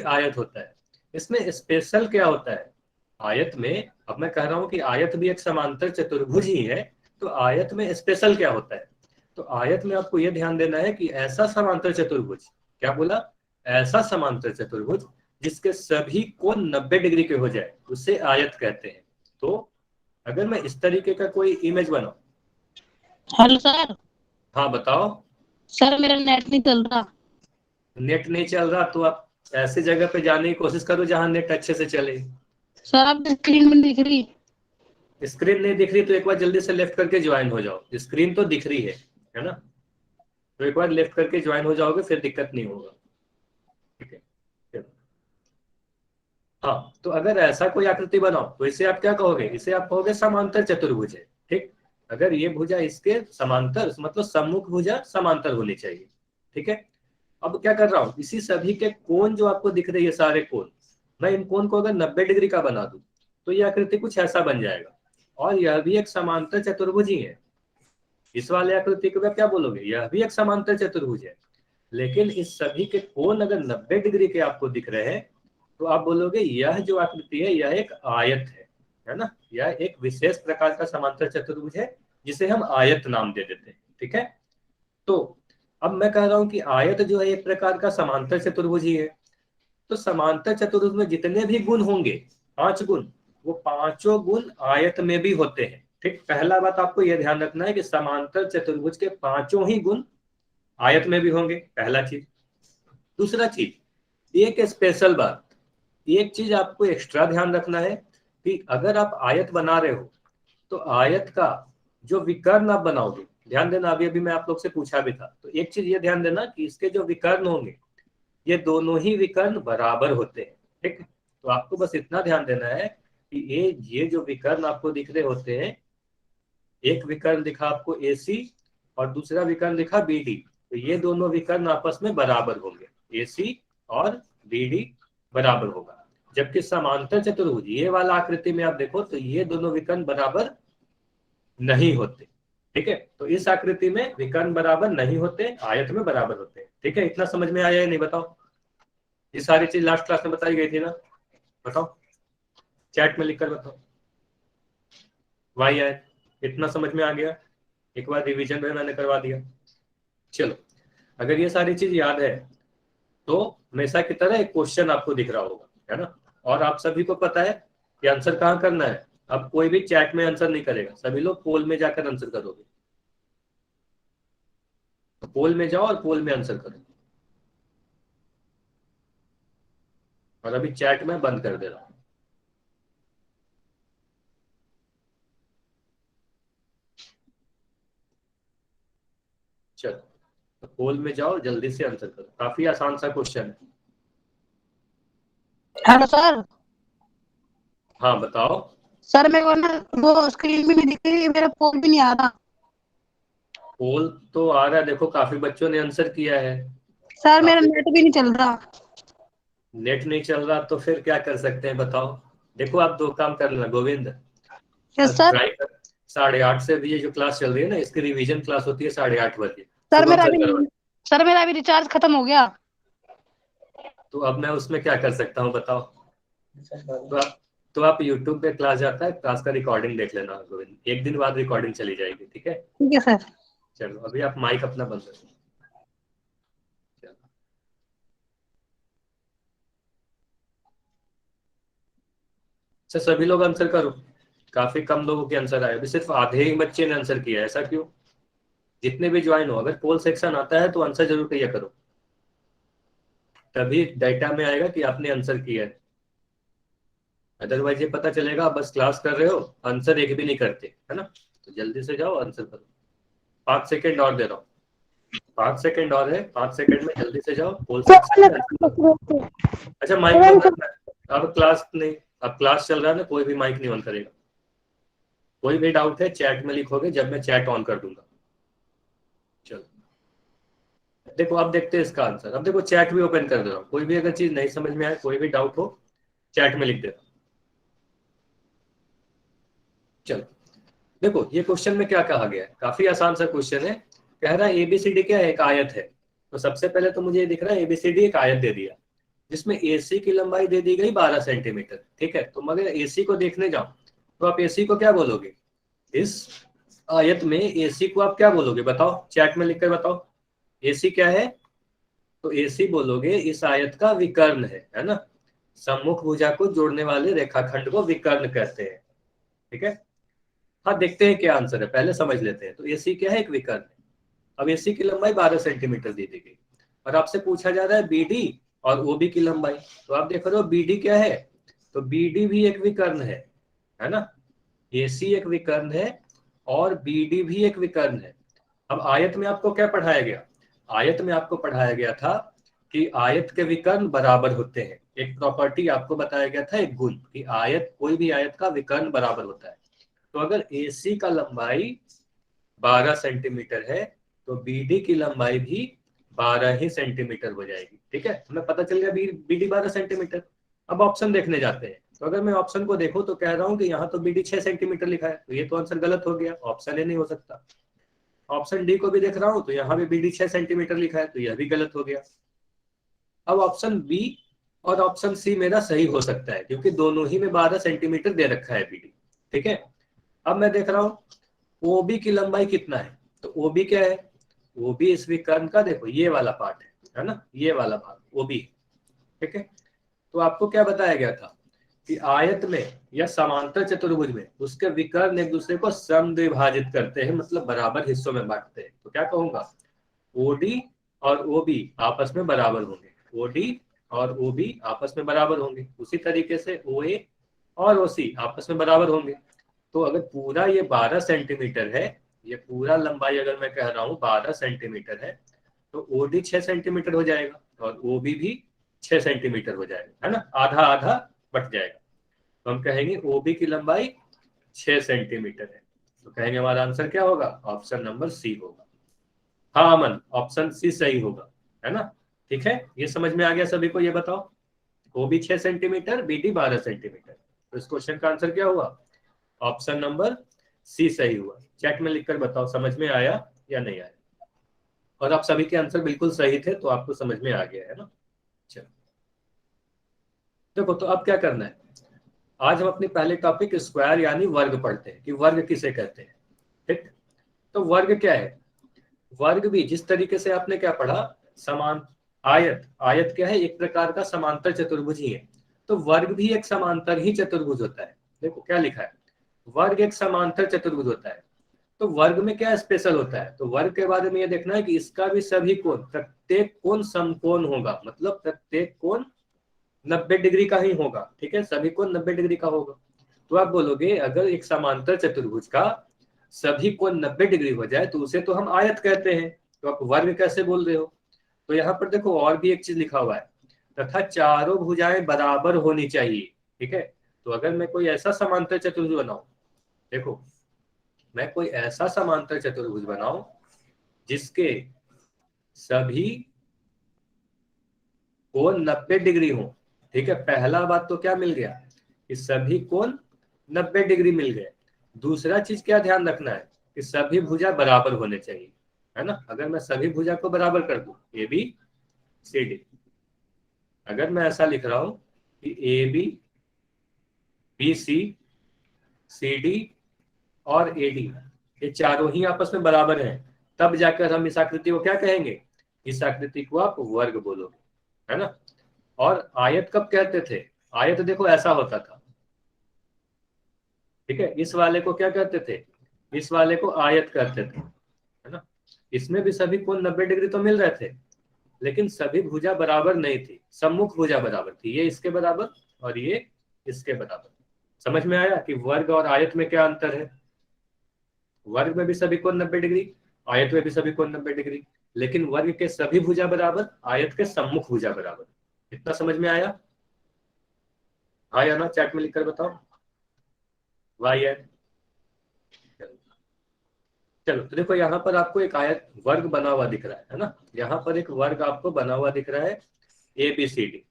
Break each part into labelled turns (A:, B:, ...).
A: आयत होता है। इसमें स्पेशल क्या होता है, आयत में, अब मैं कह रहा हूं कि आयत भी एक समांतर चतुर्भुज ही है, तो आयत में स्पेशल क्या होता है, तो आयत में आपको यह ध्यान देना है कि ऐसा समांतर चतुर्भुज, क्या बोला, ऐसा समांतर चतुर्भुज जिसके सभी कोण 90 डिग्री के हो जाए उसे आयत कहते हैं। तो अगर मैं इस तरीके का कोई इमेज बनाऊं।
B: Hello sir.
A: हाँ बताओ।
B: सर मेरा नेट नहीं चल रहा।
A: नेट नहीं चल रहा तो आप ऐसी जगह पे जाने की कोशिश करो जहां नेट अच्छे से चले।
B: सर आपकी स्क्रीन में दिख रही।
A: स्क्रीन नहीं दिख रही तो एक बार जल्दी से लेफ्ट करके ज्वाइन हो जाओ, स्क्रीन तो दिख रही है ना, तो एक बार लेफ्ट करके ज्वाइन हो जाओगे फिर दिक्कत नहीं होगा, ठीक है। हाँ, तो अगर ऐसा कोई आकृति बनाओ तो इसे आप क्या कहोगे, इसे आप कहोगे समांतर चतुर्भुज है, ठीक। अगर ये भुजा इसके समांतर, मतलब सम्मुख भुजा समांतर होनी चाहिए, ठीक है। अब क्या कर रहा हूं, इसी सभी के कोण जो आपको दिख रही है, सारे कोण, मैं इन कोण को अगर 90 डिग्री का बना दूं तो ये आकृति कुछ ऐसा बन जाएगा, और यह भी एक समांतर चतुर्भुज ही है। इस वाले आकृति को आप क्या बोलोगे, यह भी एक समांतर चतुर्भुज है, लेकिन इस सभी के कोण अगर 90 डिग्री के आपको दिख रहे हैं तो आप बोलोगे यह जो आकृति है यह एक आयत है ना, यह एक विशेष प्रकार का समांतर चतुर्भुज है जिसे हम आयत नाम दे देते हैं, ठीक है। तो अब मैं कह रहा हूं कि आयत जो है एक प्रकार का समांतर चतुर्भुज ही है, तो समांतर चतुर्भुज में जितने भी गुण होंगे, 5 गुण, वो पांचों गुण आयत में भी होते हैं, ठीक। पहला बात आपको यह ध्यान रखना है कि समांतर चतुर्भुज के पांचों ही गुण आयत में भी होंगे, पहला चीज। दूसरा चीज, एक स्पेशल बात, एक चीज आपको एक्स्ट्रा ध्यान रखना है कि अगर आप आयत बना रहे हो तो आयत का जो विकर्ण आप बनाओगे, ध्यान देना, अभी अभी मैं आप लोग से पूछा भी था, तो एक चीज ये ध्यान देना कि इसके जो विकर्ण होंगे ये दोनों ही विकर्ण बराबर होते हैं, ठीक है। तो आपको बस इतना ध्यान देना है कि ये जो विकर्ण आपको दिख रहे होते हैं, एक विकर्ण दिखा आपको AC और दूसरा विकर्ण दिखा BD, तो ये दोनों विकर्ण आपस में बराबर होंगे, AC और BD बराबर होगा। जबकि समांतर चतुर्भुज ये वाला आकृति में आप देखो तो ये दोनों विकर्ण बराबर नहीं होते, ठीक है। तो इस आकृति में विकर्ण बराबर नहीं होते, आयत में बराबर होते हैं, ठीक है। इतना समझ में आया या नहीं बताओ, ये सारी चीज लास्ट क्लास में बताई गई थी ना, बताओ, चैट में लिखकर बताओ, वाई आयत, इतना समझ में आ गया, एक बार रिवीजन में मैंने करवा दिया। चलो, अगर ये सारी चीज याद है तो हमेशा की तरह एक क्वेश्चन आपको दिख रहा होगा, है ना, और आप सभी को पता है कि आंसर कहाँ करना है। अब कोई भी चैट में आंसर नहीं करेगा, सभी लोग पोल में जाकर आंसर करोगे, तो पोल में जाओ और पोल में आंसर करो, और अभी चैट में बंद कर दे रहा हूं। चलो, तो पोल में जाओ, जल्दी से आंसर करो, काफी आसान सा क्वेश्चन है।
B: Hello sir.
A: हाँ बताओ।
B: सर मेरे को ना वो स्क्रीन भी नहीं दिख रही, मेरा फोन भी नहीं आ रहा।
A: पोल तो आ रहा है, देखो काफी बच्चों ने आंसर किया है।
B: सर मेरा
A: काफी,
B: नेट भी नहीं चल रहा।
A: नेट नहीं चल रहा तो फिर क्या कर सकते हैं बताओ। देखो आप दो काम कर लेना गोविंद,
B: यस सर।
A: ट्राई कर, 8:30 से भी ये जो क्लास चल रही है ना, इसकी रिवीजन क्लास होती है 8:30 बजे,
B: सर
A: शुभम
B: मेरा
A: सर
B: अभी
A: करवा।
B: सर मेरा अभी रिचार्ज खत्म हो गया।
A: तो अब मैं उसमें क्या कर सकता हूँ बताओ। तो आप YouTube पे क्लास जाता है, क्लास का रिकॉर्डिंग देख लेना गोविंद, एक दिन बाद रिकॉर्डिंग चली जाएगी, ठीक है।
B: ठीक है सर।
A: चलो अभी आप माइक अपना बंद करो। चलो, अच्छा सभी लोग आंसर करो, काफी कम लोगों के आंसर आए, अभी सिर्फ आधे ही बच्चे ने आंसर किया है, ऐसा क्यों। जितने भी ज्वाइन हो, अगर पोल सेक्शन आता है तो आंसर जरूर किया करो, तभी डाटा में आएगा कि आपने आंसर किया है। अदरवाइज ये पता चलेगा आप बस क्लास कर रहे हो, आंसर एक भी नहीं करते, है ना। तो जल्दी से जाओ आंसर करो, 5 सेकेंड और दे रहा हूँ, 5 सेकेंड और है, 5 सेकेंड में जल्दी से जाओ पोल सेक्शन में आंसर करो। अच्छा माइक बंद रखना है, अब क्लास नहीं, अब क्लास चल रहा है ना, कोई भी माइक नहीं ऑन करेगा। कोई भी डाउट है चैट में लिखोगे जब मैं चैट ऑन कर दूंगा। चलो देखो, अब देखते हैं इसका आंसर, अब देखो चैट भी ओपन कर दे रहा हूँ, कोई भी अगर चीज नहीं समझ में आए, कोई भी डाउट हो, चैट में लिख देना। चलो देखो, ये क्वेश्चन में क्या कहा गया है, काफी आसान सा क्वेश्चन है। कह रहा है ABCD क्या है, एक आयत है। तो सबसे पहले तो मुझे ये दिख रहा है ABCD एक आयत दे दिया, जिसमें AC की लंबाई दे दी गई 12 सेंटीमीटर, ठीक है। तो मगर AC को देखने जाओ तो आप AC को क्या बोलोगे, इस आयत में AC को आप क्या बोलोगे, बताओ, चैट में लिखकर बताओ। AC क्या है, तो AC बोलोगे इस आयत का विकर्ण है ना। सम्मुख भुजा को जोड़ने वाले रेखाखंड को विकर्ण कहते हैं, ठीक है। हाँ, देखते हैं क्या आंसर है, पहले समझ लेते हैं। तो AC क्या है, एक विकर्ण है। अब AC की लंबाई 12 सेंटीमीटर दी गई और आपसे पूछा जा रहा है BD और OB की लंबाई। तो आप देख रहे हो BD क्या है, तो BD भी एक विकर्ण है ना। AC एक विकर्ण है और BD भी एक विकर्ण है। अब आयत में आपको क्या पढ़ाया गया, आयत में आपको पढ़ाया गया था कि आयत के विकर्ण बराबर होते हैं। एक प्रॉपर्टी आपको बताया गया था, एक गुण, कि आयत, कोई भी आयत का विकर्ण बराबर होता है। तो अगर AC का लंबाई 12 सेंटीमीटर है तो BD की लंबाई भी 12 ही सेंटीमीटर हो जाएगी, ठीक है। हमें पता चल गया BD 12 सेंटीमीटर। अब ऑप्शन देखने जाते हैं। तो अगर मैं ऑप्शन को देखूं तो कह रहा हूं कि यहाँ तो BD 6 सेंटीमीटर लिखा है, तो ये तो आंसर गलत हो गया, ऑप्शन ए नहीं हो सकता। ऑप्शन डी को भी देख रहा हूं तो यहाँ भी BD 6 सेंटीमीटर लिखा है, तो यह भी गलत हो गया। अब ऑप्शन बी और ऑप्शन सी मेरा सही हो सकता है, क्योंकि दोनों ही में 12 सेंटीमीटर दे रखा है BD, ठीक है। अब मैं देख रहा हूं OB की लंबाई कितना है, तो OB क्या है, OB इस विकर्ण का, देखो ये वाला पार्ट है ना, ये वाला भाग OB, ठीक है। तो आपको क्या बताया गया था कि आयत में या समांतर चतुर्भुज में उसके विकर्ण एक दूसरे को समद्विभाजित करते हैं, मतलब बराबर हिस्सों में बांटते हैं। तो क्या कहूंगा, OD और OB आपस में बराबर होंगे, OD और OB आपस में बराबर होंगे। उसी तरीके से OA और OC आपस में बराबर होंगे। तो अगर पूरा ये 12 सेंटीमीटर है, ये पूरा लंबाई अगर मैं कह रहा हूँ 12 सेंटीमीटर है, तो OD 6 सेंटीमीटर हो जाएगा और OB भी 6 सेंटीमीटर हो जाएगा, है ना, आधा आधा बट जाएगा। तो हम कहेंगे OB की लंबाई 6 सेंटीमीटर है। तो कहेंगे हमारा आंसर क्या होगा, ऑप्शन नंबर सी होगा। हाँ अमन, ऑप्शन सी सही होगा, है ना। ठीक है, ये समझ में आ गया सभी को, ये बताओ। OB 6 centimetre, BD 12 centimetre. तो इस क्वेश्चन का आंसर क्या हुआ, ऑप्शन नंबर सी सही हुआ। चैट में लिखकर बताओ समझ में आया या नहीं आया। और आप सभी के आंसर बिल्कुल सही थे, तो आपको समझ में आ गया है ना। चलो देखो, तो अब क्या करना है, आज हम अपनी पहले टॉपिक स्क्वायर यानी वर्ग पढ़ते हैं कि वर्ग किसे कहते हैं, ठीक। तो वर्ग क्या है, वर्ग भी जिस तरीके से आपने क्या पढ़ा, समान, आयत, आयत क्या है, एक प्रकार का समांतर चतुर्भुज ही है। तो वर्ग भी एक समांतर ही चतुर्भुज होता है। देखो क्या लिखा है, वर्ग एक समांतर चतुर्भुज होता है। तो वर्ग में क्या स्पेशल होता है, तो वर्ग के बारे में ये देखना है कि इसका भी सभी कोण, प्रत्येक कोण समकोण होगा, मतलब प्रत्येक कोण 90 डिग्री का ही होगा, ठीक है, सभी कोण 90 डिग्री का होगा। तो आप बोलोगे अगर एक समांतर चतुर्भुज का सभी कोण 90 डिग्री हो जाए तो उसे तो हम आयत कहते हैं, तो आप वर्ग कैसे बोल रहे हो। तो यहाँ पर देखो और भी एक चीज लिखा हुआ है, तथा चारों भुजाएं बराबर होनी चाहिए, ठीक है। तो अगर मैं कोई ऐसा समांतर चतुर्भुज बनाऊं, देखो मैं कोई ऐसा समांतर चतुर्भुज बनाऊं जिसके सभी कोण 90 डिग्री हो, ठीक है। पहला बात तो क्या मिल गया कि सभी कोण 90 डिग्री मिल गए। दूसरा चीज क्या ध्यान रखना है कि सभी भुजा बराबर होने चाहिए, है ना। अगर मैं सभी भुजा को बराबर कर दूं, AB CD, अगर मैं ऐसा लिख रहा हूं कि AB BC CD और AD ये चारों ही आपस में बराबर हैं, तब जाकर हम इस आकृति को क्या कहेंगे, इस आकृति को आप वर्ग बोलोगे, है ना। और आयत कब कहते थे, आयत देखो ऐसा होता था, ठीक है। इस वाले को क्या कहते थे, इस वाले को आयत कहते थे, है ना। इसमें भी सभी कोण 90 डिग्री तो मिल रहे थे, लेकिन सभी भुजा बराबर नहीं थी, सम्मुख भुजा बराबर थी, ये इसके बराबर और ये इसके बराबर। समझ में आया कि वर्ग और आयत में क्या अंतर है, वर्ग में भी सभी कोण 90 डिग्री, आयत में भी सभी कोण 90 डिग्री, लेकिन वर्ग के सभी भुजा बराबर, आयत के सम्मुख भुजा बराबर। इतना समझ में आया, हाँ या ना, चैट में लिखकर बताओ, वाई है। चलो तो देखो यहाँ पर आपको एक आयत वर्ग बना हुआ दिख रहा है ना, यहाँ पर एक वर्ग आपको बना हुआ दिख रहा है ABCD।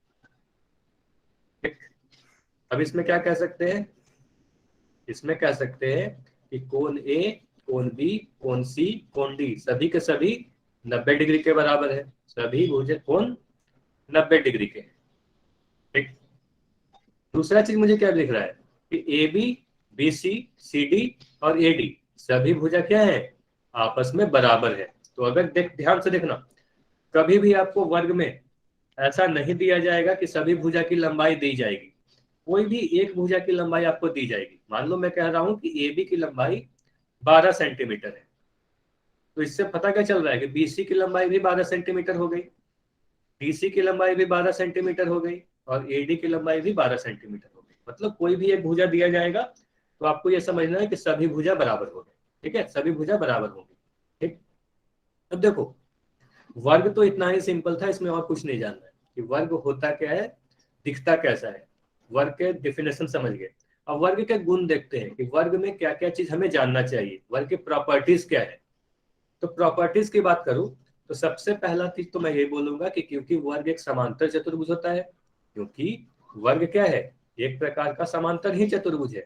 A: अब इसमें क्या कह सकते हैं, इसमें कह सकते हैं कि कोण A, कोण B, कोण C, कोण D सभी के सभी 90 डिग्री के बराबर है, सभी भुजा कोण 90 डिग्री के। दूसरा चीज मुझे क्या दिख रहा है कि A B, B C, C D और ए डी सभी भुजा क्या है, आपस में बराबर है। तो अगर ध्यान से देखना, कभी भी आपको वर्ग में ऐसा नहीं दिया जाएगा कि सभी भुजा की लंबाई दी जाएगी, कोई भी एक भुजा की लंबाई आपको दी जाएगी। मान लो मैं कह रहा हूं कि ए बी की लंबाई 12 सेंटीमीटर है, तो इससे पता क्या चल रहा है कि बीसी की लंबाई भी 12 सेंटीमीटर हो गई, डीसी की लंबाई भी 12 सेंटीमीटर हो गई और एडी की लंबाई भी 12 सेंटीमीटर हो गई। मतलब कोई भी एक भुजा दिया जाएगा तो आपको यह समझना है कि सभी भुजा बराबर हो गए। ठीक है, सभी भुजा बराबर होंगी। ठीक, अब देखो वर्ग तो इतना ही सिंपल था, इसमें और कुछ नहीं जानना है कि वर्ग होता क्या है, दिखता कैसा है। वर्ग के डेफिनेशन समझ गए। अब वर्ग के गुण देखते हैं कि वर्ग में क्या क्या चीज हमें जानना चाहिए, वर्ग की प्रॉपर्टीज क्या है। तो प्रॉपर्टीज की बात करूं तो सबसे पहला चीज तो मैं ये बोलूंगा कि क्योंकि वर्ग एक समांतर चतुर्भुज होता है, क्योंकि वर्ग क्या है, एक प्रकार का समांतर ही चतुर्भुज है,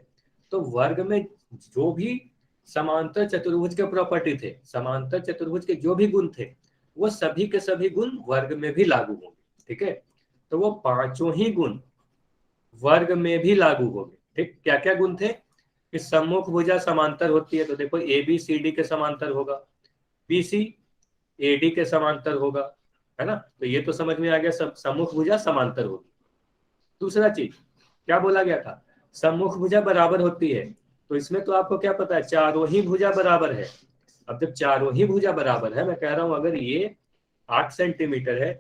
A: तो वर्ग में जो भी समांतर चतुर्भुज के प्रॉपर्टी थे, समांतर चतुर्भुज के जो भी गुण थे, वो सभी के सभी गुण वर्ग में भी लागू होंगे। ठीक है, तो वो पांचों ही गुण वर्ग में भी लागू होंगे। ठीक, क्या क्या गुण थे कि सम्मुख भुजा समांतर होती है, तो देखो ए बी सी डी के समांतर होगा, बीसी एडी के समांतर होगा, है ना। तो ये तो समझ में आ गया, सब सम्मुख भुजा समांतर होगी। दूसरा चीज क्या बोला गया था, सम्मुख भुजा बराबर होती है, तो इसमें तो आपको क्या पता है, चारों ही भुजा बराबर है। अब जब चारों ही भुजा बराबर है, मैं कह रहा हूं अगर ये 8 सेंटीमीटर है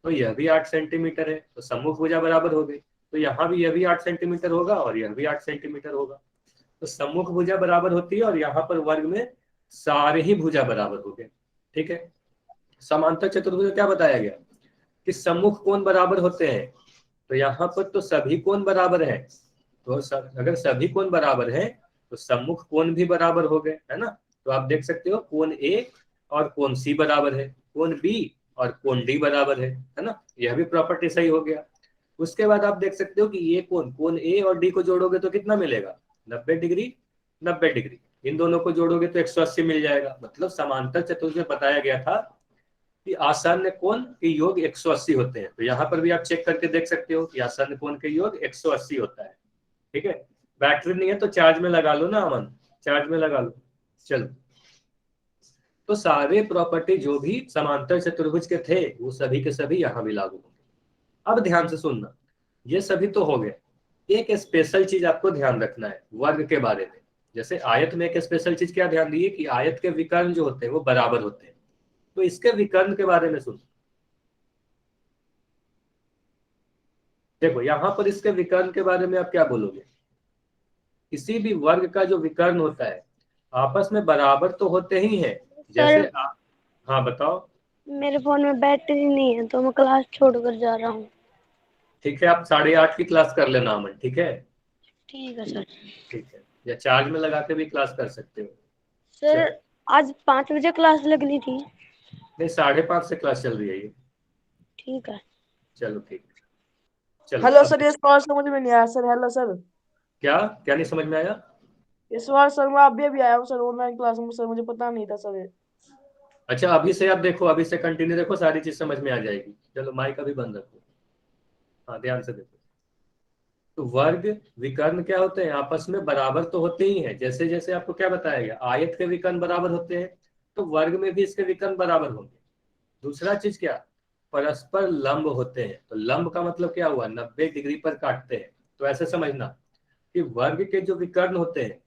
A: तो यह भी 8 सेंटीमीटर है, तो सम्मुख भुजा बराबर हो गई। तो यहाँ भी यह भी 8 सेंटीमीटर होगा और यह भी 8 सेंटीमीटर होगा। तो सम्मुख भुजा बराबर होती है और यहाँ पर वर्ग में सारे ही भुजा बराबर हो गए। ठीक है, समांतर चतुर्भुज में क्या बताया गया कि सम्मुख कोण बराबर होते हैं, तो यहाँ पर तो सभी कोण बराबर है, तो अगर सभी कोण बराबर है तो सम्मुख कोण भी बराबर हो गए, है ना। तो आप देख सकते हो कोण ए और कोण सी बराबर है, कोण बी और कोण डी बराबर है ना। यह भी प्रॉपर्टी सही हो गया। उसके बाद आप देख सकते हो कि ये कोण ए और डी को जोड़ोगे तो कितना मिलेगा, 90 डिग्री 90 डिग्री। इन दोनों को जोड़ोगे तो 180 मिल जाएगा। मतलब समांतर चतुर्भुज में बताया गया था कि आसन्न कोण के योग 180 होते हैं। तो यहाँ पर भी आप चेक करके देख सकते हो कि आसन्न कोण के योग 180 होता है। ठीक है, बैटरी नहीं है तो चार्ज में लगा लो ना अमन, चार्ज में लगा लो। चलो, तो सारे प्रॉपर्टी जो भी समांतर चतुर्भुज के थे वो सभी के सभी यहाँ भी लागू होंगे। अब ध्यान से सुनना, ये सभी तो हो गए, एक स्पेशल चीज आपको ध्यान रखना है वर्ग के बारे में। जैसे आयत में एक स्पेशल चीज क्या ध्यान दिए कि आयत के विकर्ण जो होते हैं वो बराबर होते हैं, तो इसके विकर्ण के बारे में सुन। देखो यहाँ पर इसके विकर्ण के बारे में आप क्या बोलोगे, किसी भी वर्ग का जो विकर्ण होता है आपस में बराबर तो होते ही हैं। जैसे हाँ बताओ।
B: मेरे फोन में बैटरी नहीं है तो मैं क्लास छोड़कर जा रहा हूँ।
A: ठीक है, आप 8:30 की क्लास कर लेना अमन, ठीक है।
B: ठीक है सर।
A: ठीक है, या चार्ज में लगा के भी क्लास कर सकते हो।
B: सर आज 5 बजे क्लास लगनी थी।
A: नहीं, 5:30 से क्लास चल रही है ये।
B: ठीक है,
A: चलो ठीक है, चलो।
C: हेलो सर, ये सवाल समझ में नहीं आया सर। हेलो सर,
A: क्या क्या नहीं समझ में आया?
C: ये सवाल सर मैं अभी आया हूँ सर ऑनलाइन क्लास में सर, मुझे पता नहीं था सर।
A: अच्छा, अभी से आप देखो, अभी से कंटिन्यू देखो, सारी चीज समझ में आ जाएगी। चलो माइक अभी बंद रखो, हाँ ध्यान से देखो। तो वर्ग विकर्ण क्या होते हैं, आपस में बराबर तो होते ही हैं। जैसे जैसे आपको क्या बताया गया, आयत के विकर्ण बराबर होते हैं, तो वर्ग में भी इसके विकर्ण बराबर होंगे। दूसरा चीज क्या, परस्पर लंब होते हैं। तो लंब का मतलब क्या हुआ, 90 डिग्री पर काटते हैं। तो ऐसे समझना कि वर्ग के जो विकर्ण होते हैं,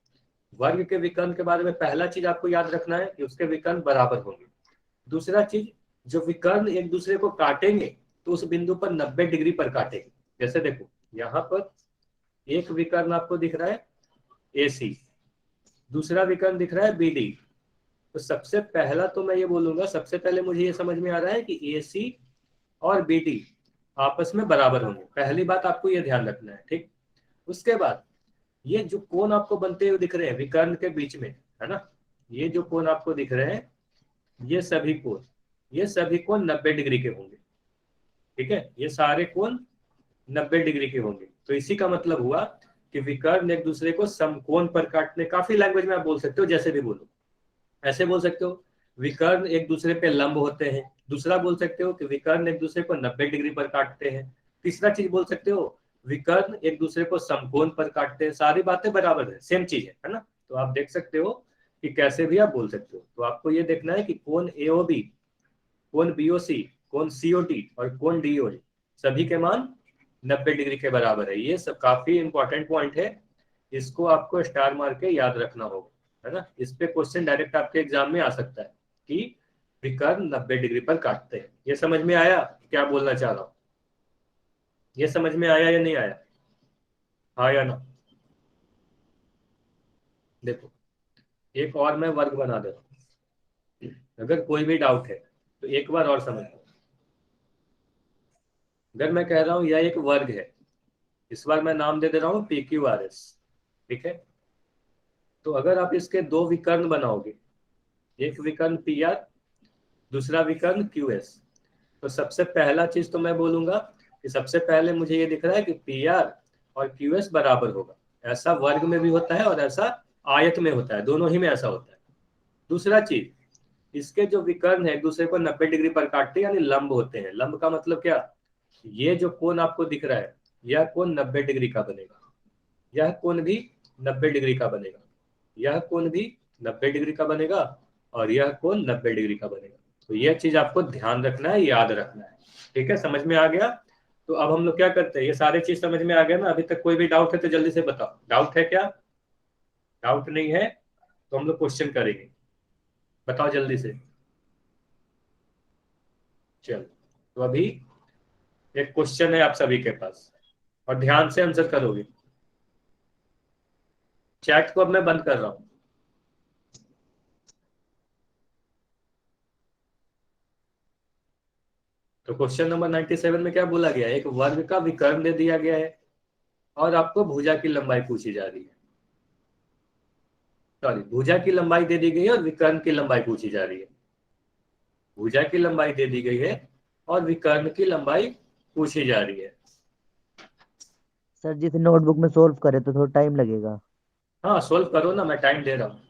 A: वर्ग के विकर्ण के बारे में पहला चीज आपको याद रखना है कि उसके विकर्ण बराबर होंगे। दूसरा चीज, जो विकर्ण एक दूसरे को काटेंगे तो उस बिंदु पर 90 डिग्री पर काटेंगे। जैसे देखो यहाँ पर एक विकर्ण आपको दिख रहा है AC, दूसरा विकर्ण दिख रहा है BD। तो सबसे पहला तो मैं ये बोलूंगा, सबसे पहले मुझे ये समझ में आ रहा है कि AC और BD आपस में बराबर होंगे। पहली बात आपको ये ध्यान रखना है, ठीक। उसके बाद ये जो कोण आपको बनते हुए दिख रहे हैं विकर्ण के बीच में, है ना, ये जो कोण आपको दिख रहे हैं ये सभी कोण 90 डिग्री के होंगे। ठीक है, ये सारे कोण 90 डिग्री के होंगे। तो इसी का मतलब हुआ कि विकर्ण एक दूसरे को समकोण पर काटने, काफी लैंग्वेज में आप बोल सकते हो, जैसे भी बोलो ऐसे बोल सकते हो, विकर्ण एक दूसरे पे लंब होते हैं। दूसरा बोल सकते हो कि विकर्ण एक दूसरे को 90 डिग्री पर काटते हैं। तीसरा चीज बोल सकते हो विकर्ण एक दूसरे को समकोण पर काटते हैं, सारी बातें बराबर है, सेम चीज है ना। तो आप देख सकते हो कि कैसे भी आप बोल सकते हो। तो आपको ये देखना है कि कोण एओबी, कोण बीओसी, कोण सीओटी और कोण डीओई सभी के मान 90 डिग्री के बराबर है। ये सब काफी इंपॉर्टेंट पॉइंट है, इसको आपको स्टार मार के याद रखना होगा, है ना। इस पे क्वेश्चन डायरेक्ट आपके एग्जाम में आ सकता है कि विकर्ण 90 डिग्री पर काटते हैं। ये समझ में आया क्या बोलना चाह रहा हूं? ये समझ में आया या नहीं आया? हाँ या ना? देखो एक और मैं वर्ग बना दे रहा हूं, अगर कोई भी डाउट है तो एक बार और समझ लो। अगर मैं कह रहा हूं यह एक वर्ग है, इस बार मैं नाम दे रहा हूं पी क्यू आर एस, ठीक है। तो अगर आप इसके दो विकर्ण बनाओगे, एक विकर्ण पी आर, दूसरा विकर्ण क्यू एस, तो सबसे पहला चीज तो मैं बोलूंगा कि सबसे पहले मुझे ये दिख रहा है कि पी आर और क्यू एस बराबर होगा। ऐसा वर्ग में भी होता है और ऐसा आयत में होता है, दोनों ही में ऐसा होता है। दूसरा चीज, इसके जो विकर्ण है एक दूसरे को 90 डिग्री पर काटते हैं, यानी लंब होते हैं। लंब का मतलब क्या? ये जो कोण आपको दिख रहा है यह कोण 90 डिग्री का बनेगा, यह कोण भी 90 डिग्री का बनेगा, यह कोण भी 90 डिग्री का बनेगा और यह कोण 90 डिग्री का बनेगा। तो यह चीज आपको ध्यान रखना है, याद रखना है, ठीक है। समझ में आ गया? तो अब हम लोग क्या करते हैं, ये सारे चीज समझ में आ गया ना? अभी तक कोई भी डाउट है तो जल्दी से बताओ। डाउट है क्या? डाउट नहीं है तो हम लोग क्वेश्चन करेंगे, बताओ जल्दी से। चलो तो अभी एक क्वेश्चन है आप सभी के पास और ध्यान से आंसर करोगे। चैट को अब मैं बंद कर रहा हूं। तो क्वेश्चन नंबर 97 में क्या बोला गया? एक वर्ग का विकर्ण दे दिया गया है और आपको भुजा की लंबाई पूछी जा रही है। सॉरी, भुजा की लंबाई दे दी गई है और विकर्ण की लंबाई पूछी जा रही है। भुजा की लंबाई दे दी गई है और विकर्ण की लंबाई पूछी जा रही है।
D: सर जिसे नोटबुक में सोल्व करे तो थोड़ा टाइम लगेगा।
A: हाँ सोल्व करो ना, मैं टाइम दे रहा हूँ।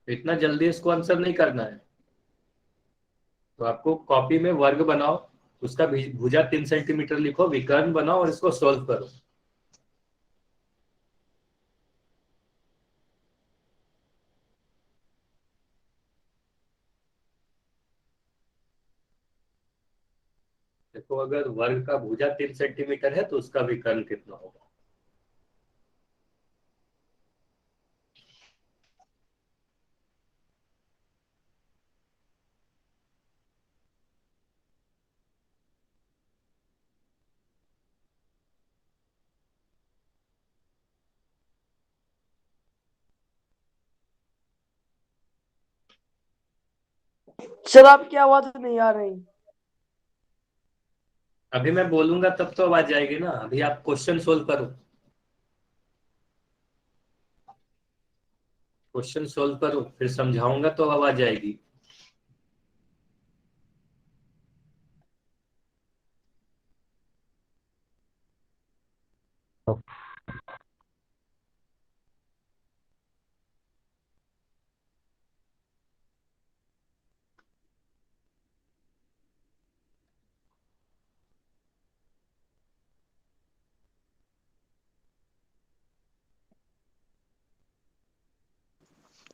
A: इतना जल्दी इसको आंसर नहीं करना है। तो आपको कॉपी में वर्ग बनाओ, उसका भुजा 3 सेंटीमीटर लिखो, विकर्ण बनाओ और इसको सोल्व करो। देखो अगर वर्ग का भुजा 3 सेंटीमीटर है तो उसका विकर्ण कितना होगा?
C: सर आपकी आवाज नहीं आ रही।
A: अभी मैं बोलूंगा तब तो आवाज जाएगी ना, अभी आप क्वेश्चन सोल्व करो। क्वेश्चन सोल्व करो फिर समझाऊंगा तो आवाज आएगी।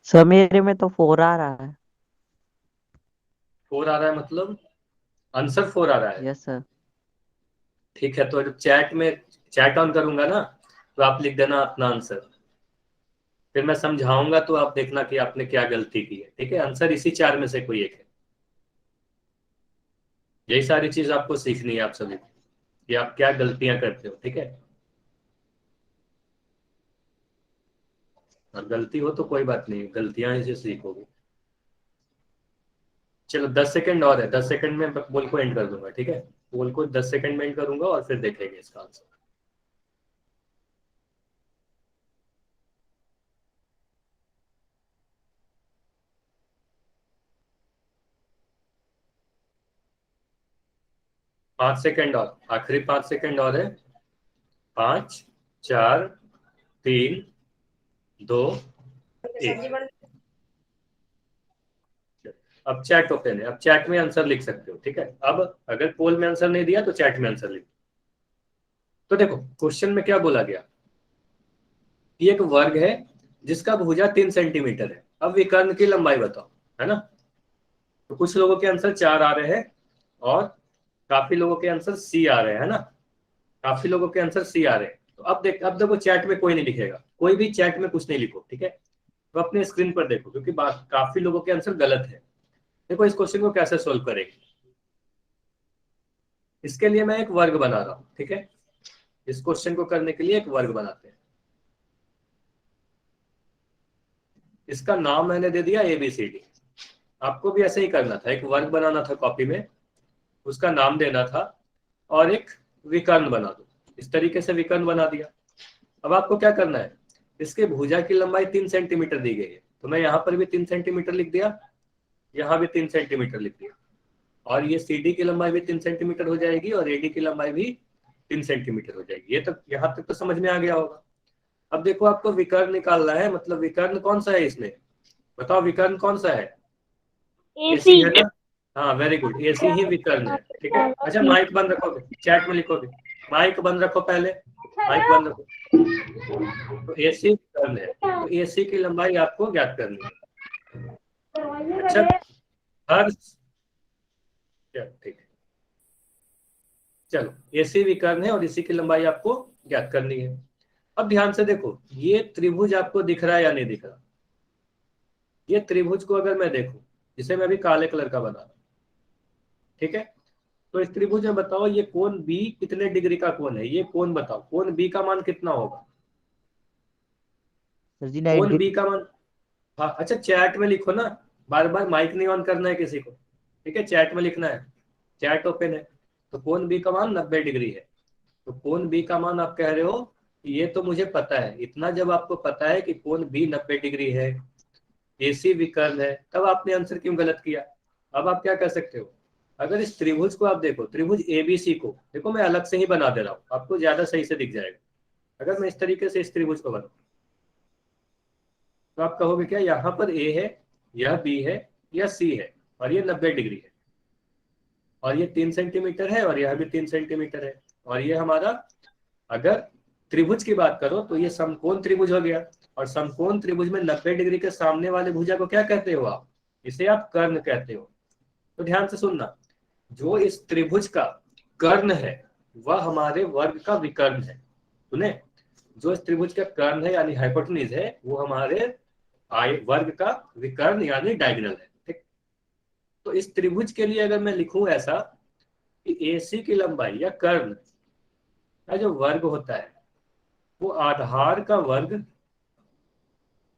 D: सर मेरे में तो 4 आ रहा है।
A: 4 आ रहा है मतलब आंसर 4 आ रहा है?
D: Yes sir.
A: ठीक है, तो जब चैट में चैट ऑन करूंगा ना तो आप लिख देना अपना आंसर, फिर मैं समझाऊंगा तो आप देखना कि आपने क्या गलती की है, ठीक है। आंसर इसी 4 में से कोई एक है। यही सारी चीज आपको सीखनी है आप सभी को, कि आप क्या गलतियां करते हो, ठीक है। और गलती हो तो कोई बात नहीं, गलतियां ही से सीखोगे। चलो 10 सेकंड और है, 10 सेकंड में पोल को एंड कर दूंगा, ठीक है। पोल को 10 सेकंड में एंड करूंगा और फिर देखेंगे इसका आंसर। 5 सेकंड और, आखिरी 5 सेकंड और है। 5, 4, 3, 2, 1। अब चैट ओपन है, अब चैट में आंसर लिख सकते हो, ठीक है। अब अगर पोल में आंसर नहीं दिया तो चैट में आंसर लिख। तो देखो क्वेश्चन में क्या बोला गया, ये एक वर्ग है जिसका भुजा 3 सेंटीमीटर है, अब विकर्ण की लंबाई बताओ, है ना। तो कुछ लोगों के आंसर 4 आ रहे हैं और काफी लोगों के आंसर सी आ रहे हैं, है ना, काफी लोगों के आंसर सी आ रहे हैं। तो अब देखो चैट में कोई नहीं लिखेगा, कोई भी चैट में कुछ नहीं लिखो, ठीक है। तो अपने स्क्रीन पर देखो, क्योंकि काफी लोगों के आंसर गलत है। देखो इस क्वेश्चन को कैसे सोल्व करेंगे, इसके लिए मैं एक वर्ग बना रहा हूं, ठीक है। इस क्वेश्चन को करने के लिए एक वर्ग बनाते हैं, इसका नाम मैंने दे दिया ABCD। आपको भी ऐसे ही करना था, एक वर्ग बनाना था कॉपी में, उसका नाम देना था और एक विकर्ण बना दो। इस तरीके से विकर्ण बना दिया। अब आपको क्या करना है, इसके भुजा की लंबाई 3 सेंटीमीटर दी गई है, तो मैं यहाँ पर भी 3 सेंटीमीटर लिख दिया, यहाँ भी 3 सेंटीमीटर लिख दिया, और ये CD की लंबाई भी 3 सेंटीमीटर हो जाएगी और AD की लंबाई भी 3 सेंटीमीटर हो जाएगी। ये तक यहाँ तक तो समझ में आ गया होगा। अब देखो आपको विकर्ण निकालना है, मतलब विकर्ण कौन सा है इसमें, बताओ विकर्ण कौन सा है, AC है ना। हाँ वेरी गुड, AC ही विकर्ण है, ठीक है। अच्छा माइक बंद रखोगे, चैट में लिखोगे, माइक बंद रखो पहले, माइक बंद रखो। तो AC विकर्ण है, तो AC की लंबाई आपको ज्ञात करनी है। अच्छा हर ठीक है, चलो AC विकर्ण है और इसी की लंबाई आपको ज्ञात करनी है। अब ध्यान से देखो, ये त्रिभुज आपको दिख रहा है या नहीं दिख रहा। ये त्रिभुज को अगर मैं देखूं, जिसे मैं अभी काले कलर का बना रहा हूं, ठीक है। तो इस त्रिभुज में बताओ ये कोण B कितने डिग्री का कोण है, ये कोण बताओ, कोण B का मान कितना होगा।
D: सर जी
A: कोण
D: 90।
A: B का मान, हाँ अच्छा चैट में लिखो ना, बार बार माइक नहीं ऑन करना है किसी को, ठीक है, चैट में लिखना है, चैट ओपन है। तो कोण B का मान 90 डिग्री है। तो कोण B का मान आप कह रहे हो ये तो मुझे पता है, इतना जब आपको पता है कि कोण B 90 डिग्री है, AC विकर्ण है, तब आपने आंसर क्यों गलत किया। अब आप क्या कर सकते हो, अगर इस त्रिभुज को आप देखो, त्रिभुज ABC को देखो, मैं अलग से ही बना दे रहा हूँ, आपको ज्यादा सही से दिख जाएगा। अगर मैं इस तरीके से इस त्रिभुज को बनाऊं तो आप कहोगे क्या, यहाँ पर A है, यह B है, यह C है और ये 90 डिग्री है, और ये 3 सेंटीमीटर है और यह भी 3 सेंटीमीटर है, और ये हमारा, अगर त्रिभुज की बात करो तो ये समकोण त्रिभुज हो गया। और समकोण त्रिभुज में 90 डिग्री के सामने वाले भुजा को क्या कहते हो आप, इसे आप कर्ण कहते हो। तो ध्यान से सुनना, जो इस त्रिभुज का कर्ण है वह हमारे वर्ग का विकर्ण है। सुने, जो इस त्रिभुज का कर्ण है यानी हाइपोटेन्यूज है, वो हमारे वर्ग का विकर्ण यानी डायगोनल है, ठीक। तो इस त्रिभुज के लिए अगर मैं लिखूं ऐसा कि AC की लंबाई या कर्ण का जो वर्ग होता है वो आधार का वर्ग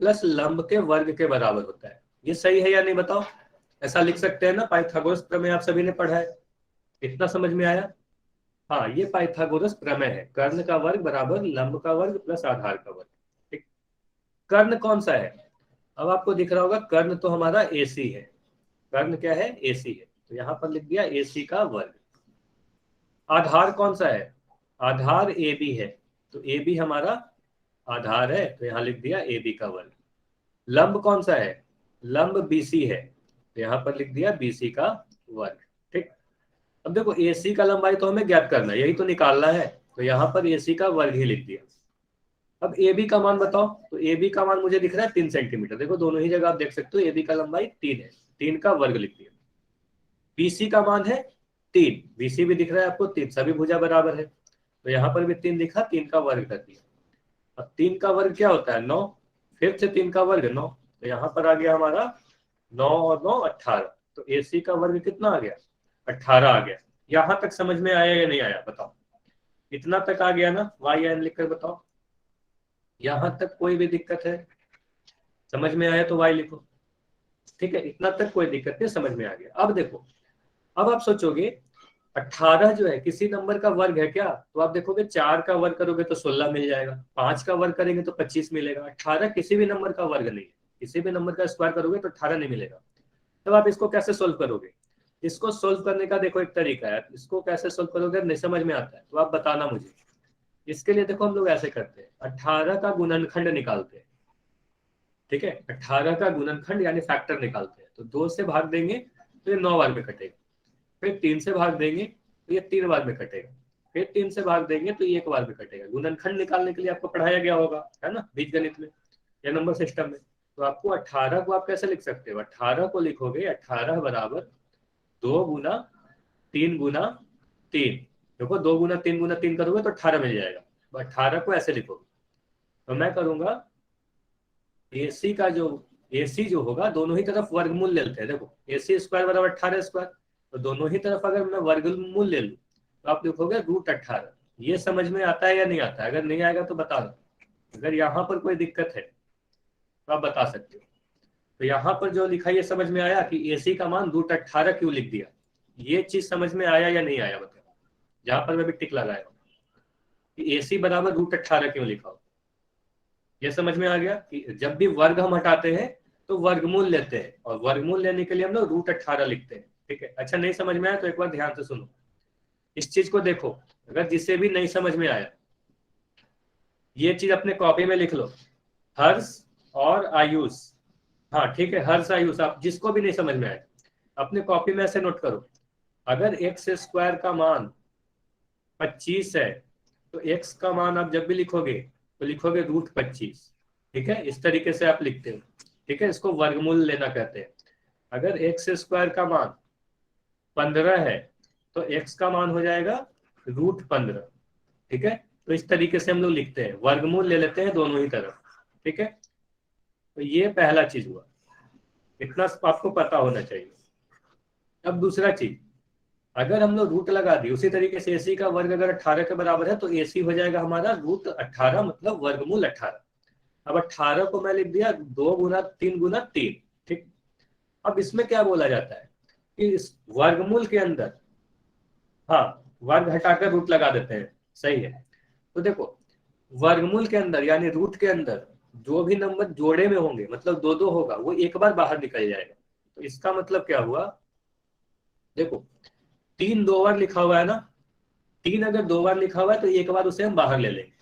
A: प्लस लंब के वर्ग के बराबर होता है, ये सही है या नहीं बताओ। ऐसा लिख सकते हैं ना, पाइथागोरस प्रमेय आप सभी ने पढ़ा है, इतना समझ में आया। हाँ ये पाइथागोरस प्रमेय है, कर्ण का वर्ग बराबर लंब का वर्ग प्लस आधार का वर्ग, ठीक। कर्ण कौन सा है, अब आपको दिख रहा होगा, कर्ण तो हमारा AC है, कर्ण क्या है, AC है, तो यहाँ पर लिख दिया AC का वर्ग। आधार कौन सा है, आधार AB है, तो AB हमारा आधार है, तो यहाँ लिख दिया AB का वर्ग। लंब कौन सा है, लंब BC है, तो यहाँ पर लिख दिया BC का वर्ग, ठीक। अब देखो AC का लंबाई तो हमें ज्ञात करना है, यही तो निकालना है, तो यहाँ पर AC का वर्ग ही लिख दिया। अब AB का मान बताओ, तो AB का मान मुझे दिख रहा है 3 सेंटीमीटर, देखो दोनों ही जगह आप देख सकते हो AB का लंबाई 3 है, 3 का वर्ग लिख दिया। BC का मान है 3, BC भी दिख रहा है आपको 3, सभी भुजा बराबर है, तो यहाँ पर भी 3 दिखा, 3 का वर्ग कर दिया। अब 3 का वर्ग क्या होता है, 9, फिर से 3 का वर्ग 9, तो यहाँ पर आ गया हमारा 9 और 9 18, तो AC का वर्ग कितना आ गया, 18 आ गया। यहाँ तक समझ में आया या नहीं आया बताओ, इतना तक आ गया ना, YN लिखकर बताओ, यहाँ तक कोई भी दिक्कत है, समझ में आया तो Y लिखो, ठीक है, इतना तक कोई दिक्कत नहीं, समझ में आ गया। अब देखो, अब आप सोचोगे 18 जो है किसी नंबर का वर्ग है क्या, तो आप देखोगे 4 का वर्ग करोगे तो 16 मिल जाएगा, 5 का वर्ग करेंगे तो 25 मिलेगा, 18 किसी भी नंबर का वर्ग नहीं है, किसी भी नंबर का स्क्वायर करोगे तो 18 नहीं मिलेगा। तब आप इसको कैसे सोल्व करोगे, इसको सोल्व करने का देखो एक तरीका है, इसको कैसे सोल्व करोगे नहीं समझ में आता है तो आप बताना मुझे। इसके लिए देखो हम लोग ऐसे करते हैं, 18 का गुणनखंड निकालते हैं, ठीक है, 18 का गुणनखंड यानी फैक्टर निकालते हैं। तो 2 से भाग देंगे तो ये 9 बार में कटेगा, फिर 3 से भाग देंगे तो ये 3 बार में कटेगा, फिर 3 से भाग देंगे तो ये 1 बार में कटेगा। गुणनखंड निकालने के लिए आपको पढ़ाया गया होगा, है ना, बीजगणित में या नंबर सिस्टम में। तो आपको 18 को आप कैसे लिख सकते हो, 18 को लिखोगे 18 बराबर 2 गुना 3 गुना 3। देखो 2 गुना 3 करोगे तो 18 मिल जाएगा। तो 18 को ऐसे लिखोगे। तो मैं करूंगा एसी का जो एसी जो होगा दोनों ही तरफ वर्गमूल ले लेते हैं। देखो एसी स्क्वायर बराबर 18 स्क्वायर, तो दोनों ही तरफ अगर मैं वर्गमूल ले लूं तो आप लिखोगे √18। ये समझ में आता है या नहीं आता है? अगर नहीं आएगा तो बता दो, अगर यहाँ पर कोई दिक्कत है तो आप बता सकते हो। तो यहाँ पर जो लिखा ये समझ में आया कि एसी का मान √18 क्यों लिख दिया? ये चीज समझ में आया या नहीं आया बताओ, जहां पर मैं भी टिक लगाया हूँ कि एसी बराबर √18 क्यों लिखा हो। ये समझ में आ गया कि जब भी वर्ग हम हटाते हैं तो वर्गमूल लेते हैं, और वर्गमूल लेने के लिए हम लोग √18 लिखते हैं। ठीक है, अच्छा नहीं समझ में आया तो एक बार ध्यान से सुनो, इस चीज को देखो। अगर जिसे भी नहीं समझ में आया ये चीज अपने कॉपी में लिख लो, हर्ष और आयुष। हाँ ठीक है, हर्ष आयुष, आप जिसको भी नहीं समझ में आए अपने कॉपी में ऐसे नोट करो। अगर एक्स स्क्वायर का मान 25 है तो एक्स का मान आप जब भी लिखोगे तो लिखोगे √25। ठीक है, इस तरीके से आप लिखते हो। ठीक है, इसको वर्गमूल लेना कहते हैं। अगर एक्स स्क्वायर का मान 15 है तो एक्स का मान हो जाएगा √15। ठीक है, तो इस तरीके से हम लोग लिखते हैं, वर्गमूल ले लेते हैं दोनों ही तरफ। ठीक है, तो ये पहला चीज हुआ, इतना आपको पता होना चाहिए। अब दूसरा चीज, अगर हम लोग रूट लगा दी उसी तरीके से एसी का वर्ग अगर 18 के बराबर है तो एसी हो जाएगा हमारा √18 मतलब वर्गमूल 18। अब 18 को मैं लिख दिया 2 गुना 3 गुना 3। ठीक, अब इसमें क्या बोला जाता है कि इस वर्गमूल के अंदर, हाँ वर्ग हटाकर रूट लगा देते हैं, सही है। तो देखो वर्गमूल के अंदर यानी रूट के अंदर जो भी नंबर जोड़े में होंगे मतलब 2 2 होगा वो एक बार बाहर निकल जाएगा। तो इसका मतलब क्या हुआ, देखो 3 2 बार लिखा हुआ है ना, 3 अगर 2 बार लिखा हुआ है तो एक बार उसे हम बाहर ले लेंगे।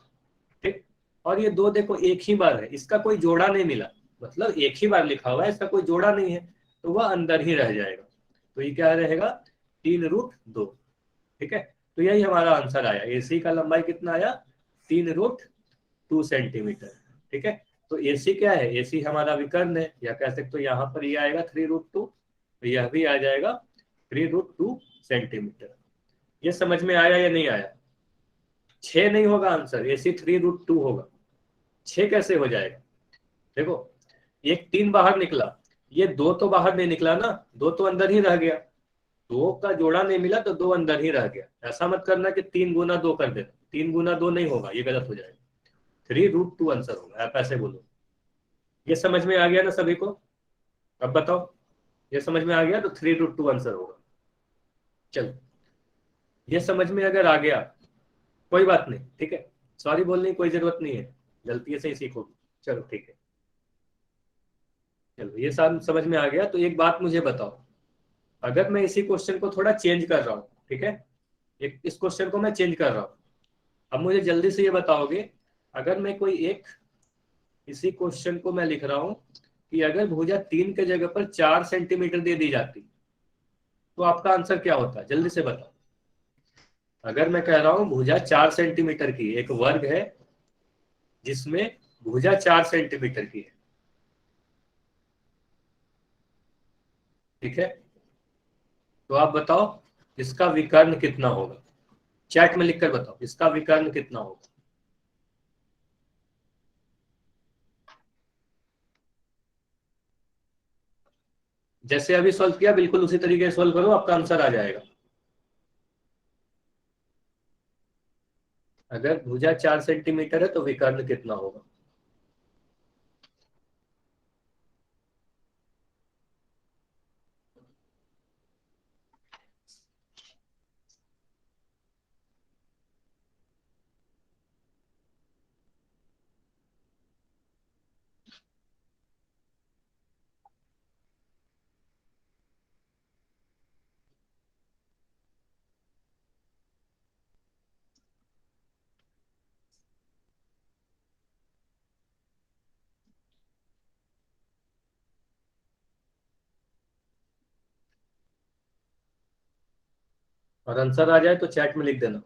A: ठीक, और ये 2 देखो एक ही बार है, इसका कोई जोड़ा नहीं मिला, मतलब एक ही बार लिखा हुआ है, इसका कोई जोड़ा नहीं है, तो वह अंदर ही रह जाएगा। तो ये क्या रहेगा, 3√2। ठीक है, तो यही हमारा आंसर आया। एसी का लंबाई कितना आया, 3√2 सेंटीमीटर। ठीक है, तो एसी क्या है, एसी हमारा विकर्ण है, या कह सकते हो यहाँ पर ये आएगा 3√2, तो यह भी आ जाएगा 3√2 सेंटीमीटर। ये समझ में आया या नहीं आया? 6 नहीं होगा आंसर, एसी 3√2 होगा। 6 कैसे हो जाएगा, देखो एक 3 बाहर निकला, ये 2 तो बाहर नहीं निकला ना, 2 तो अंदर ही रह गया, 2 का जोड़ा नहीं मिला तो 2 अंदर ही रह गया। ऐसा मत करना कि 3 गुना 2 कर देना, 3 गुना 2 नहीं होगा, ये गलत हो जाएगा। 3√2 आंसर होगा, आप ऐसे बोलो। ये समझ में आ गया ना सभी को? अब बताओ, ये समझ में आ गया तो 3√2 आंसर होगा। चलो, ये समझ में अगर आ गया कोई बात नहीं, ठीक है, सॉरी बोलने की कोई जरूरत नहीं है, गलती से ही सीखोगे। चलो ठीक है, चलो ये सब समझ में आ गया। तो एक बात मुझे बताओ, अगर मैं इसी क्वेश्चन को थोड़ा चेंज कर रहा हूँ, ठीक है, एक इस क्वेश्चन को मैं चेंज कर रहा हूँ, अब मुझे जल्दी से ये बताओगे, अगर मैं कोई एक इसी क्वेश्चन को मैं लिख रहा हूँ कि अगर भुजा 3 के जगह पर 4 सेंटीमीटर दे दी जाती तो आपका आंसर क्या होता, जल्दी से बताओ। अगर मैं कह रहा हूँ भुजा 4 सेंटीमीटर की, एक वर्ग है जिसमें भुजा 4 सेंटीमीटर की है, ठीक है, तो आप बताओ इसका विकर्ण कितना होगा, चैट में लिखकर बताओ इसका विकर्ण कितना होगा। जैसे अभी सॉल्व किया बिल्कुल उसी तरीके से सॉल्व करो, आपका आंसर आ जाएगा। अगर भुजा 4 सेंटीमीटर है तो विकर्ण कितना होगा। और आंसर आ जाए तो चैट में लिख देना।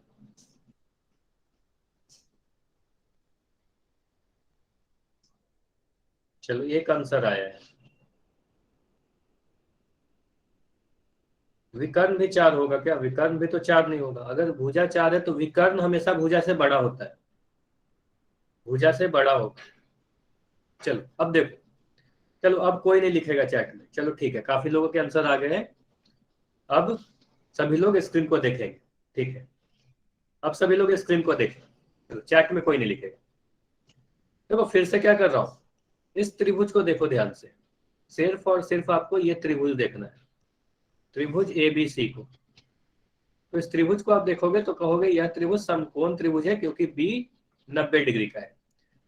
A: चलो एक आंसर आया है। विकर्ण भी 4 होगा क्या? विकर्ण भी तो 4 नहीं होगा। अगर भुजा 4 है तो विकर्ण हमेशा भुजा से बड़ा होता है, भुजा से बड़ा होगा। चलो अब देखो, चलो अब कोई नहीं लिखेगा चैट में, चलो ठीक है, काफी लोगों के आंसर आ गए हैं। अब सभी लोग स्क्रीन को देखेंगे, ठीक है? अब सभी लोग स्क्रीन को देखें, चलो चैट में कोई नहीं लिखेगा। देखो फिर से क्या कर रहा हूं, इस त्रिभुज को देखो ध्यान से, सिर्फ और सिर्फ आपको ये त्रिभुज देखना है, त्रिभुज एबीसी को। तो इस त्रिभुज को आप देखोगे तो कहोगे यह त्रिभुज समकोण त्रिभुज है, क्योंकि बी 90 डिग्री का है।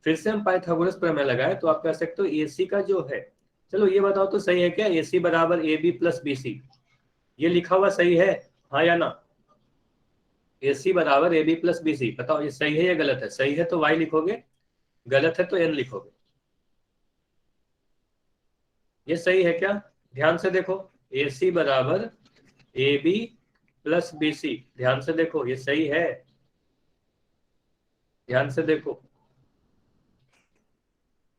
A: फिर से हम पाइथागोरस प्रमेय लगाए तो आप कह सकते हो एसी का जो है, चलो ये बताओ तो सही है क्या, एसी बराबर A B plus B C, ये लिखा हुआ सही है, हाँ या ना? एसी बराबर A B plus B C, बताओ ये सही है या गलत है? सही है तो वाई लिखोगे, गलत है तो एन लिखोगे। ये सही है क्या? ध्यान से देखो, एसी बराबर A B plus B C, ध्यान से देखो ये सही है, ध्यान से देखो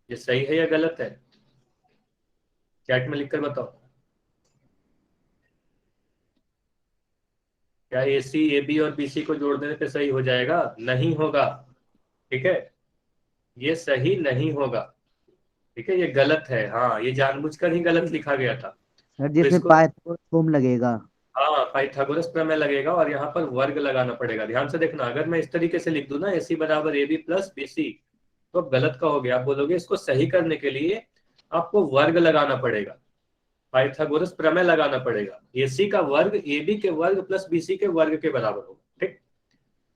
A: ये सही है या गलत है? चैट में लिखकर बताओ, क्या ए सी ए बी और बी सी को जोड़ देने पे सही हो जाएगा? नहीं होगा, ठीक है? ये सही नहीं होगा, ठीक है? ये गलत है, हाँ ये जानबूझकर ही गलत लिखा गया था।
D: सर
A: तो
D: जिसमें
A: इसको,
D: पाइथागोरस फॉर्म लगेगा।
A: हाँ पाइथागोरस प्रमेय लगेगा और यहाँ पर वर्ग लगाना पड़ेगा। ध्यान से देखना, अगर मैं इस तरीके से लिख दूं ना, ए सी बराबर A B plus B C, तो आप गलत कहोगे, आप बोलोगे इसको सही करने के लिए आपको वर्ग लगाना पड़ेगा, पाइथागोरस प्रमेय लगाना पड़ेगा। एसी का वर्ग ए बी के वर्ग प्लस बीसी के वर्ग के बराबर होगा, ठीक?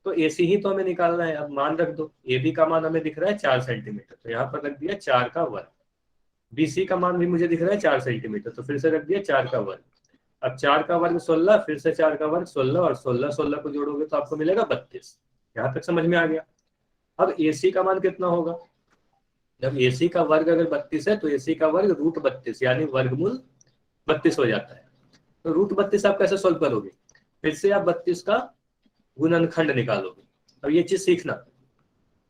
A: तो एसी ही तो हमें निकालना है। अब मान रख दो, ए बी का मान हमें दिख रहा है 4 सेंटीमीटर, तो यहाँ पर रख दिया 4 का वर्ग। बीसी का मान भी मुझे दिख रहा है 4 सेंटीमीटर, तो फिर से रख दिया 4 का वर्ग। अब 4 का वर्ग 16, फिर से 4 का वर्ग 16, और 16 16 को जोड़ोगे तो आपको मिलेगा 32। यहाँ तक समझ में आ गया? अब एसी का मान कितना होगा? जब एसी का वर्ग अगर 32 है तो एसी का वर्ग √32 यानी वर्गमूल 32 हो जाता है। तो √32 आप कैसे सोल्व करोगे? फिर से आप 32 का गुणनखंड निकालोगे। अब ये चीज सीखना,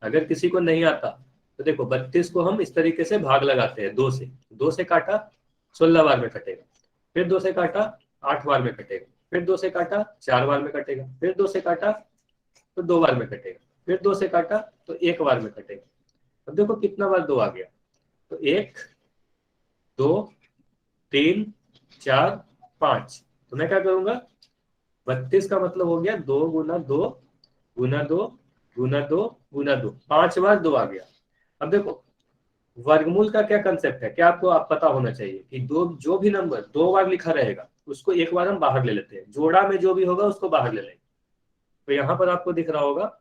A: अगर किसी को नहीं आता तो देखो 32 को हम इस तरीके से भाग लगाते हैं, 2 से, 2 से काटा 16 बार में कटेगा, फिर 2 से काटा 8 बार में कटेगा, फिर 2 से काटा 4 बार में कटेगा, फिर 2 से काटा तो 2 बार में कटेगा, फिर 2 से काटा तो 1 बार में कटेगा। अब देखो कितना बार 2 आ गया, तो 1 2 3 4 5, तो मैं क्या करूंगा, 32 का मतलब हो गया 2 गुना 2 गुना 2 गुना 2 गुना 2, 5 बार 2 आ गया। अब देखो वर्गमूल का क्या कंसेप्ट है, क्या आपको आप पता होना चाहिए कि दो, जो भी नंबर 2 बार लिखा रहेगा उसको 1 बार हम बाहर ले लेते हैं, जोड़ा में जो भी होगा उसको बाहर ले लेंगे। तो यहाँ पर आपको दिख रहा होगा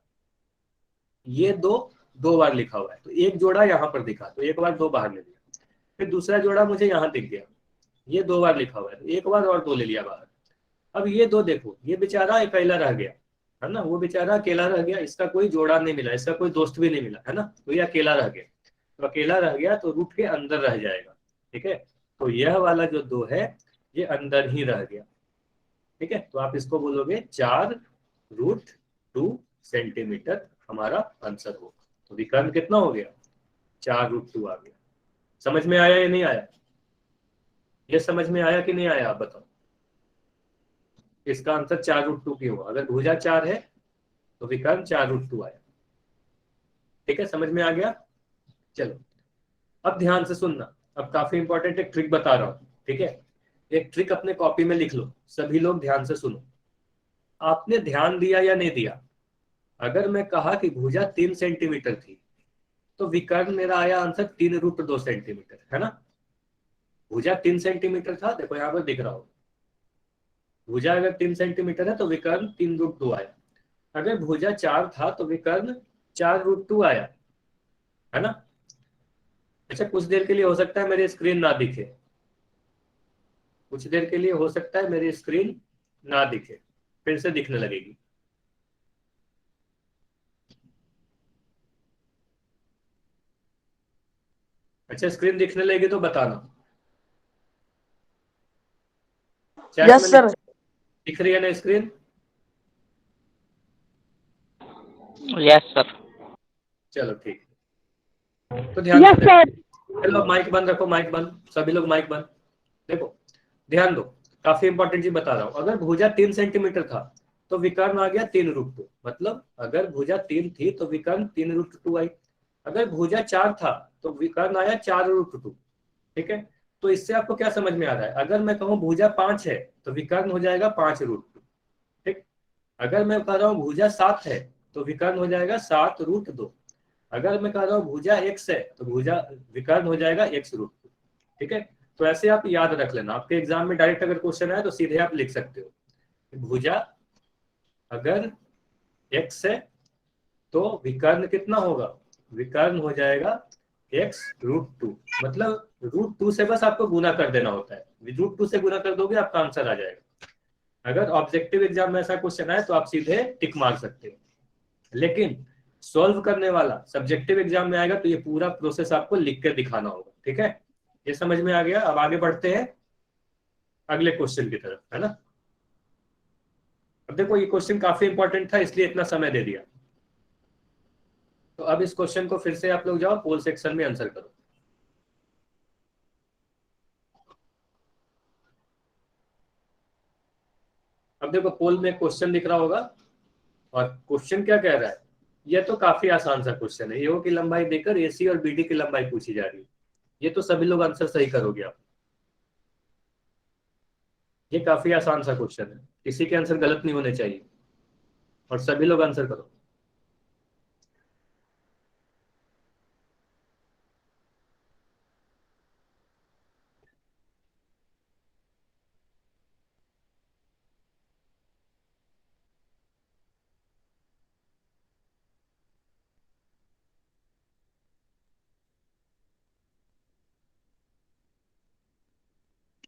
A: ये 2 बार लिखा हुआ है, तो एक जोड़ा यहाँ पर दिखा, तो 1 बार 2 बाहर ले लिया। फिर दूसरा जोड़ा मुझे यहाँ दिख गया, ये 2 बार लिखा हुआ है, तो 1 बार और 2 ले लिया बाहर। अब ये 2 देखो, ये बेचारा अकेला रह गया है ना, वो बेचारा अकेला रह गया, इसका कोई जोड़ा नहीं मिला, इसका कोई दोस्त भी नहीं मिला है ना, तो ये अकेला रह गया। तो अकेला रह गया तो रूट के अंदर रह जाएगा, ठीक है? तो यह वाला जो 2 है ये अंदर ही रह गया, ठीक है? तो आप इसको बोलोगे 4√2 सेंटीमीटर हमारा आंसर होगा। तो विकर्ण कितना हो गया, 4√2 आ गया। समझ में आया या नहीं आया? ये समझ में आया कि नहीं आया, आप बताओ। इसका आंसर 4√2 क्यों हुआ? अगर भुजा 4 है तो विकर्ण 4√2 आया, ठीक है? समझ में आ गया? चलो अब ध्यान से सुनना, अब काफी इंपॉर्टेंट एक ट्रिक बता रहा हूं, ठीक है? एक ट्रिक अपने कॉपी में लिख लो, सभी लोग ध्यान से सुनो। आपने ध्यान दिया या नहीं दिया, अगर मैं कहा कि भुजा 3 सेंटीमीटर थी तो विकर्ण मेरा आया आंसर 3√2 सेंटीमीटर, है ना? भुजा 3 सेंटीमीटर था, देखो यहाँ पर दिख रहा हो, भुजा अगर 3 सेंटीमीटर है तो विकर्ण 3√2 आया। अगर भुजा 4 था तो विकर्ण 4√2 आया, है ना? अच्छा कुछ देर के लिए हो सकता है मेरी स्क्रीन ना दिखे, कुछ देर के लिए हो सकता है मेरी स्क्रीन ना दिखे, फिर से दिखने लगेगी। अच्छा स्क्रीन दिखने लगेगी तो बताना, चैट में
C: यस सर।
A: दिख रही है ना स्क्रीन?
E: Yes sir.
A: चलो ठीक है, तो ध्यान से देखो। चलो माइक बंद रखो, माइक बंद, सभी लोग माइक बंद। देखो ध्यान दो, काफी इंपॉर्टेंट चीज बता रहा हूँ। अगर भुजा 3 सेंटीमीटर था तो विकर्ण आ गया 3√2, मतलब अगर भुजा 3 थी तो विकर्ण 3√2 आई। अगर भुजा 4 था तो विकर्ण आया 4√2। ठीक है, तो इससे आपको क्या समझ में आ रहा है? अगर मैं कहूँ भुजा 5 है तो विकर्ण हो जाएगा 5√2। ठीक, अगर मैं कह रहा हूँ भुजा 7 है तो विकर्ण हो जाएगा 7√2। अगर मैं कह रहा हूँ भुजा x है तो भुजा विकर्ण हो जाएगा x√2। ठीक है, तो ऐसे आप याद रख लेना, आपके एग्जाम में डायरेक्ट अगर क्वेश्चन आए तो सीधे आप लिख सकते हो भुजा अगर x है तो विकर्ण कितना होगा? विकर्ण हो जाएगा x√2, मतलब √2 से बस आपको गुना कर देना होता है। √2 से गुना कर दोगे आपका आंसर आ जाएगा। अगर ऑब्जेक्टिव एग्जाम में ऐसा क्वेश्चन आए तो आप सीधे टिक मार सकते हो, लेकिन सॉल्व करने वाला सब्जेक्टिव एग्जाम में आएगा तो ये पूरा प्रोसेस आपको लिख के दिखाना होगा। ठीक है, ये समझ में आ गया? अब आगे बढ़ते हैं अगले क्वेश्चन की तरफ, है ना। अब देखो ये क्वेश्चन काफी इंपॉर्टेंट था इसलिए इतना समय दे दिया। तो अब इस क्वेश्चन को फिर से आप लोग जाओ पोल सेक्शन में आंसर करो। अब देखो पोल में क्वेश्चन दिख रहा होगा, और क्वेश्चन क्या कह रहा है? ये तो काफी आसान सा क्वेश्चन है। एओ की लंबाई देकर एसी और बीडी की लंबाई पूछी जा रही है। ये तो सभी लोग आंसर सही करोगे आप। ये काफी आसान सा क्वेश्चन है, किसी के आंसर गलत नहीं होने चाहिए, और सभी लोग आंसर करो।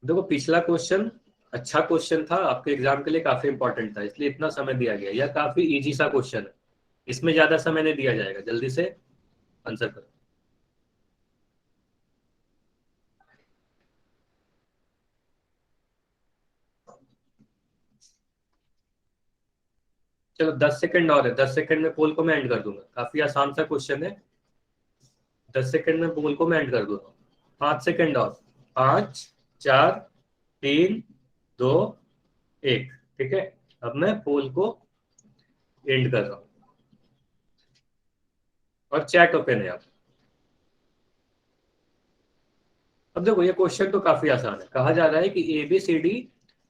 A: देखो पिछला क्वेश्चन अच्छा क्वेश्चन था, आपके एग्जाम के लिए काफी इंपॉर्टेंट था, इसलिए इतना समय दिया गया। यह काफी इजी सा क्वेश्चन है, इसमें ज्यादा समय नहीं दिया जाएगा। जल्दी से आंसर करो। चलो 10 सेकंड और है, 10 सेकंड में पोल को मैं एंड कर दूंगा। काफी आसान सा क्वेश्चन है, 10 सेकंड में पोल को मैं एंड कर दूंगा। 5 सेकंड और, 5 4 3 2 1। ठीक है, अब मैं पोल को एंड कर रहा हूं और चैट ओपन है आप। अब देखो ये क्वेश्चन तो काफी आसान है। कहा जा रहा है कि एबीसीडी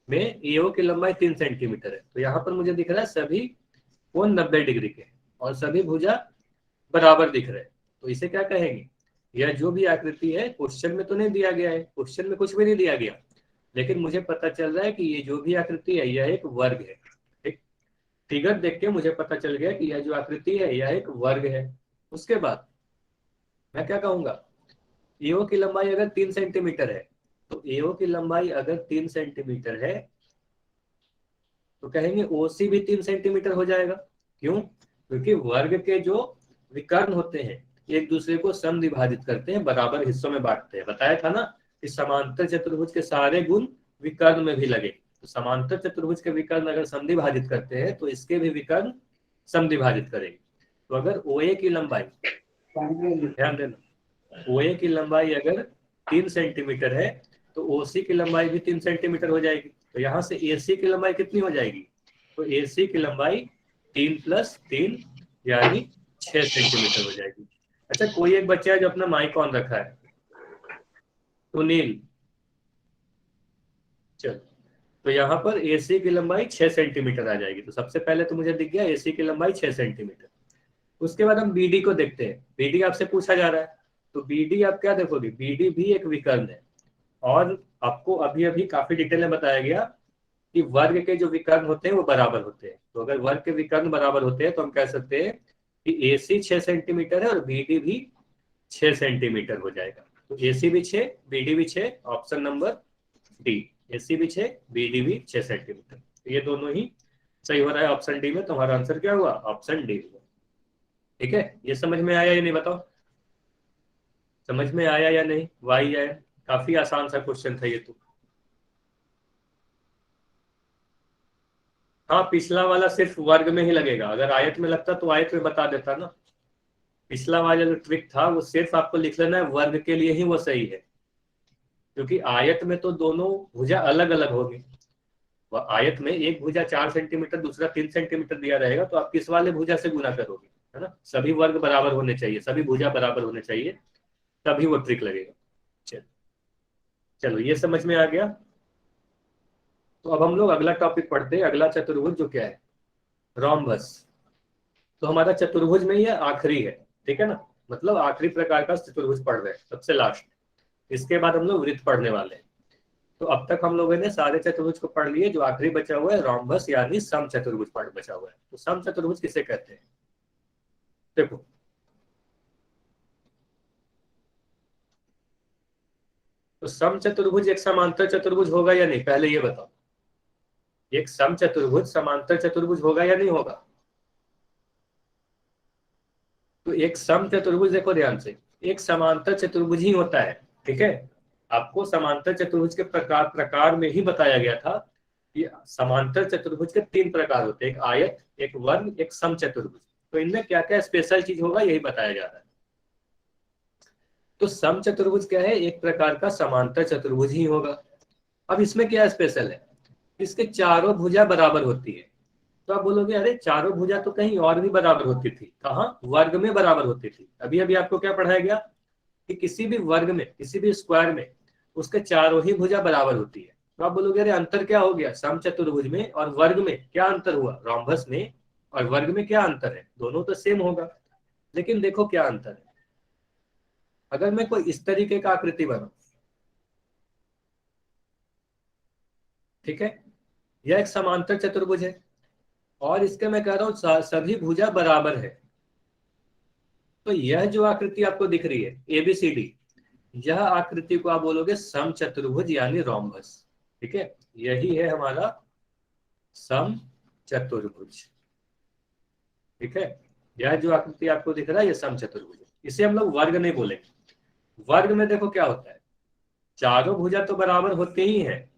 A: में एओ की लंबाई 3 सेंटीमीटर है, तो यहाँ पर मुझे दिख रहा है सभी कोण 90 डिग्री के और सभी भुजा बराबर दिख रहे हैं। तो इसे क्या कहेंगे? यह जो भी आकृति है, क्वेश्चन में तो नहीं दिया गया है, क्वेश्चन में कुछ भी नहीं दिया गया, लेकिन मुझे पता चल रहा है कि ये जो भी आकृति है यह एक वर्ग है। ठीक, फिगर देख के मुझे पता चल गया कि यह जो आकृति है यह एक वर्ग है। उसके बाद मैं क्या कहूंगा? एओ की लंबाई अगर 3 सेंटीमीटर है, तो एओ की लंबाई अगर 3 सेंटीमीटर है तो कहेंगे ओसी भी 3 सेंटीमीटर हो जाएगा। क्यों? क्योंकि वर्ग के जो विकर्ण होते हैं एक दूसरे को समद्विभाजित करते हैं, बराबर हिस्सों में बांटते हैं। बताया था ना कि समांतर चतुर्भुज के सारे गुण विकर्ण में भी लगे। तो समांतर चतुर्भुज के विकर्ण अगर समद्विभाजित करते हैं तो इसके भी विकर्ण समद्विभाजित करेंगे। तो अगर ओए की लंबाई, ध्यान देना, ओए की लंबाई अगर 3 सेंटीमीटर है तो ओसी की लंबाई भी 3 सेंटीमीटर हो जाएगी। तो यहाँ से एसी की लंबाई कितनी हो जाएगी? तो एसी की लंबाई 3 + 3 यानी 6 सेंटीमीटर हो जाएगी। अच्छा, कोई एक बच्चा है जो अपना माइक ऑन रखा है, सुनील। चलो, तो यहाँ पर एसी की लंबाई 6 सेंटीमीटर आ जाएगी। तो सबसे पहले तो मुझे दिख गया एसी की लंबाई 6 सेंटीमीटर। उसके बाद हम बीडी को देखते हैं। बीडी आपसे पूछा जा रहा है, तो बीडी आप क्या देखोगे? बीडी भी एक विकर्ण है, और आपको अभी अभी काफी डिटेल में बताया गया कि वर्ग के जो विकर्ण होते हैं वो बराबर होते हैं। तो अगर वर्ग के विकर्ण बराबर होते हैं तो हम कह सकते हैं कि एसी 6 सेंटीमीटर है और बीडी भी 6 सेंटीमीटर हो जाएगा। तो एसी भी 6, बीडी भी 6, ऑप्शन नंबर डी। एसी भी 6, बीडी भी 6 सेंटीमीटर। तो ये दोनों ही सही हो रहा है ऑप्शन डी में। तुम्हारा आंसर क्या हुआ? ऑप्शन डी हुआ। ठीक है, ये समझ में आया या नहीं बताओ? समझ में आया या नहीं? वाई है, काफी आसान सा क्वेश्चन था ये तो। हाँ, पिछला वाला सिर्फ वर्ग में ही लगेगा, अगर आयत में लगता तो आयत में बता देता ना। पिछला वाला जो ट्रिक था वो सिर्फ आपको लिख लेना है, वर्ग के लिए ही वो सही है, क्योंकि आयत में तो दोनों भुजा अलग अलग होगी। आयत में एक भुजा 4 सेंटीमीटर, दूसरा 3 सेंटीमीटर दिया रहेगा, तो आप किस वाले भुजा से गुना करोगे, है ना। सभी वर्ग बराबर होने चाहिए, सभी भुजा बराबर होने चाहिए, तभी वो ट्रिक लगेगा। चलो ये समझ में आ गया। तो अब हम लोग अगला टॉपिक पढ़ते हैं, अगला चतुर्भुज जो क्या है, रोम्बस। तो हमारा चतुर्भुज में ये आखिरी है, ठीक है ना, मतलब आखिरी प्रकार का चतुर्भुज पढ़ रहे हैं, सबसे लास्ट। इसके बाद हम लोग वृत्त पढ़ने वाले हैं। तो अब तक हम लोगों ने सारे चतुर्भुज को पढ़ लिए, जो आखिरी बचा हुआ है रोम्बस यानी सम चतुर्भुज बचा हुआ है। तो सम चतुर्भुज किसे कहते हैं, देखो तो सम चतुर्भुज एक समांतर चतुर्भुज होगा या नहीं, पहले ये बताओ। एक सम चतुर्भुज समांतर चतुर्भुज होगा या नहीं होगा। तो एक सम चतुर्भुज देखो ध्यान से, एक समांतर चतुर्भुज ही होता है, ठीक है। आपको समांतर चतुर्भुज के प्रकार में ही बताया गया था कि समांतर चतुर्भुज के 3 प्रकार होते हैं, एक आयत, एक वर्ग, एक सम चतुर्भुज। तो इनमें क्या क्या स्पेशल चीज होगा यही बताया जा रहा है। तो सम चतुर्भुज क्या है, एक प्रकार का समांतर चतुर्भुज ही होगा। अब इसमें क्या स्पेशल है, इसके चारों भुजा बराबर होती है। तो आप बोलोगे अरे चारों भुजा तो कहीं और भी बराबर होती थी, कहाँ, वर्ग में बराबर होती थी। अभी अभी आपको क्या पढ़ाया गया कि किसी भी वर्ग में, किसी भी स्क्वायर में उसके चारों ही भुजा बराबर होती है। तो आप बोलोगे अरे अंतर क्या हो गया, सम चतुर्भुज में और वर्ग में क्या अंतर हुआ, रोम्बस में और वर्ग में क्या अंतर है, दोनों तो सेम होगा। लेकिन देखो क्या अंतर है, अगर मैं कोई इस तरीके का आकृति बनाऊं, ठीक है, यह एक समांतर चतुर्भुज है और इसके मैं कह रहा हूं सभी भुजा बराबर है। तो यह जो आकृति आपको दिख रही है ABCD, यह आकृति को आप बोलोगे सम चतुर्भुज यानी रोम्बस, ठीक है। यही है हमारा सम चतुर्भुज, ठीक है। यह जो आकृति आपको दिख रहा है ये सम चतुर्भुज है। इसे हम लोग वर्ग नहीं बोलेंगे। वर्ग में देखो क्या होता है, चारों भुजा तो बराबर होते ही हैं,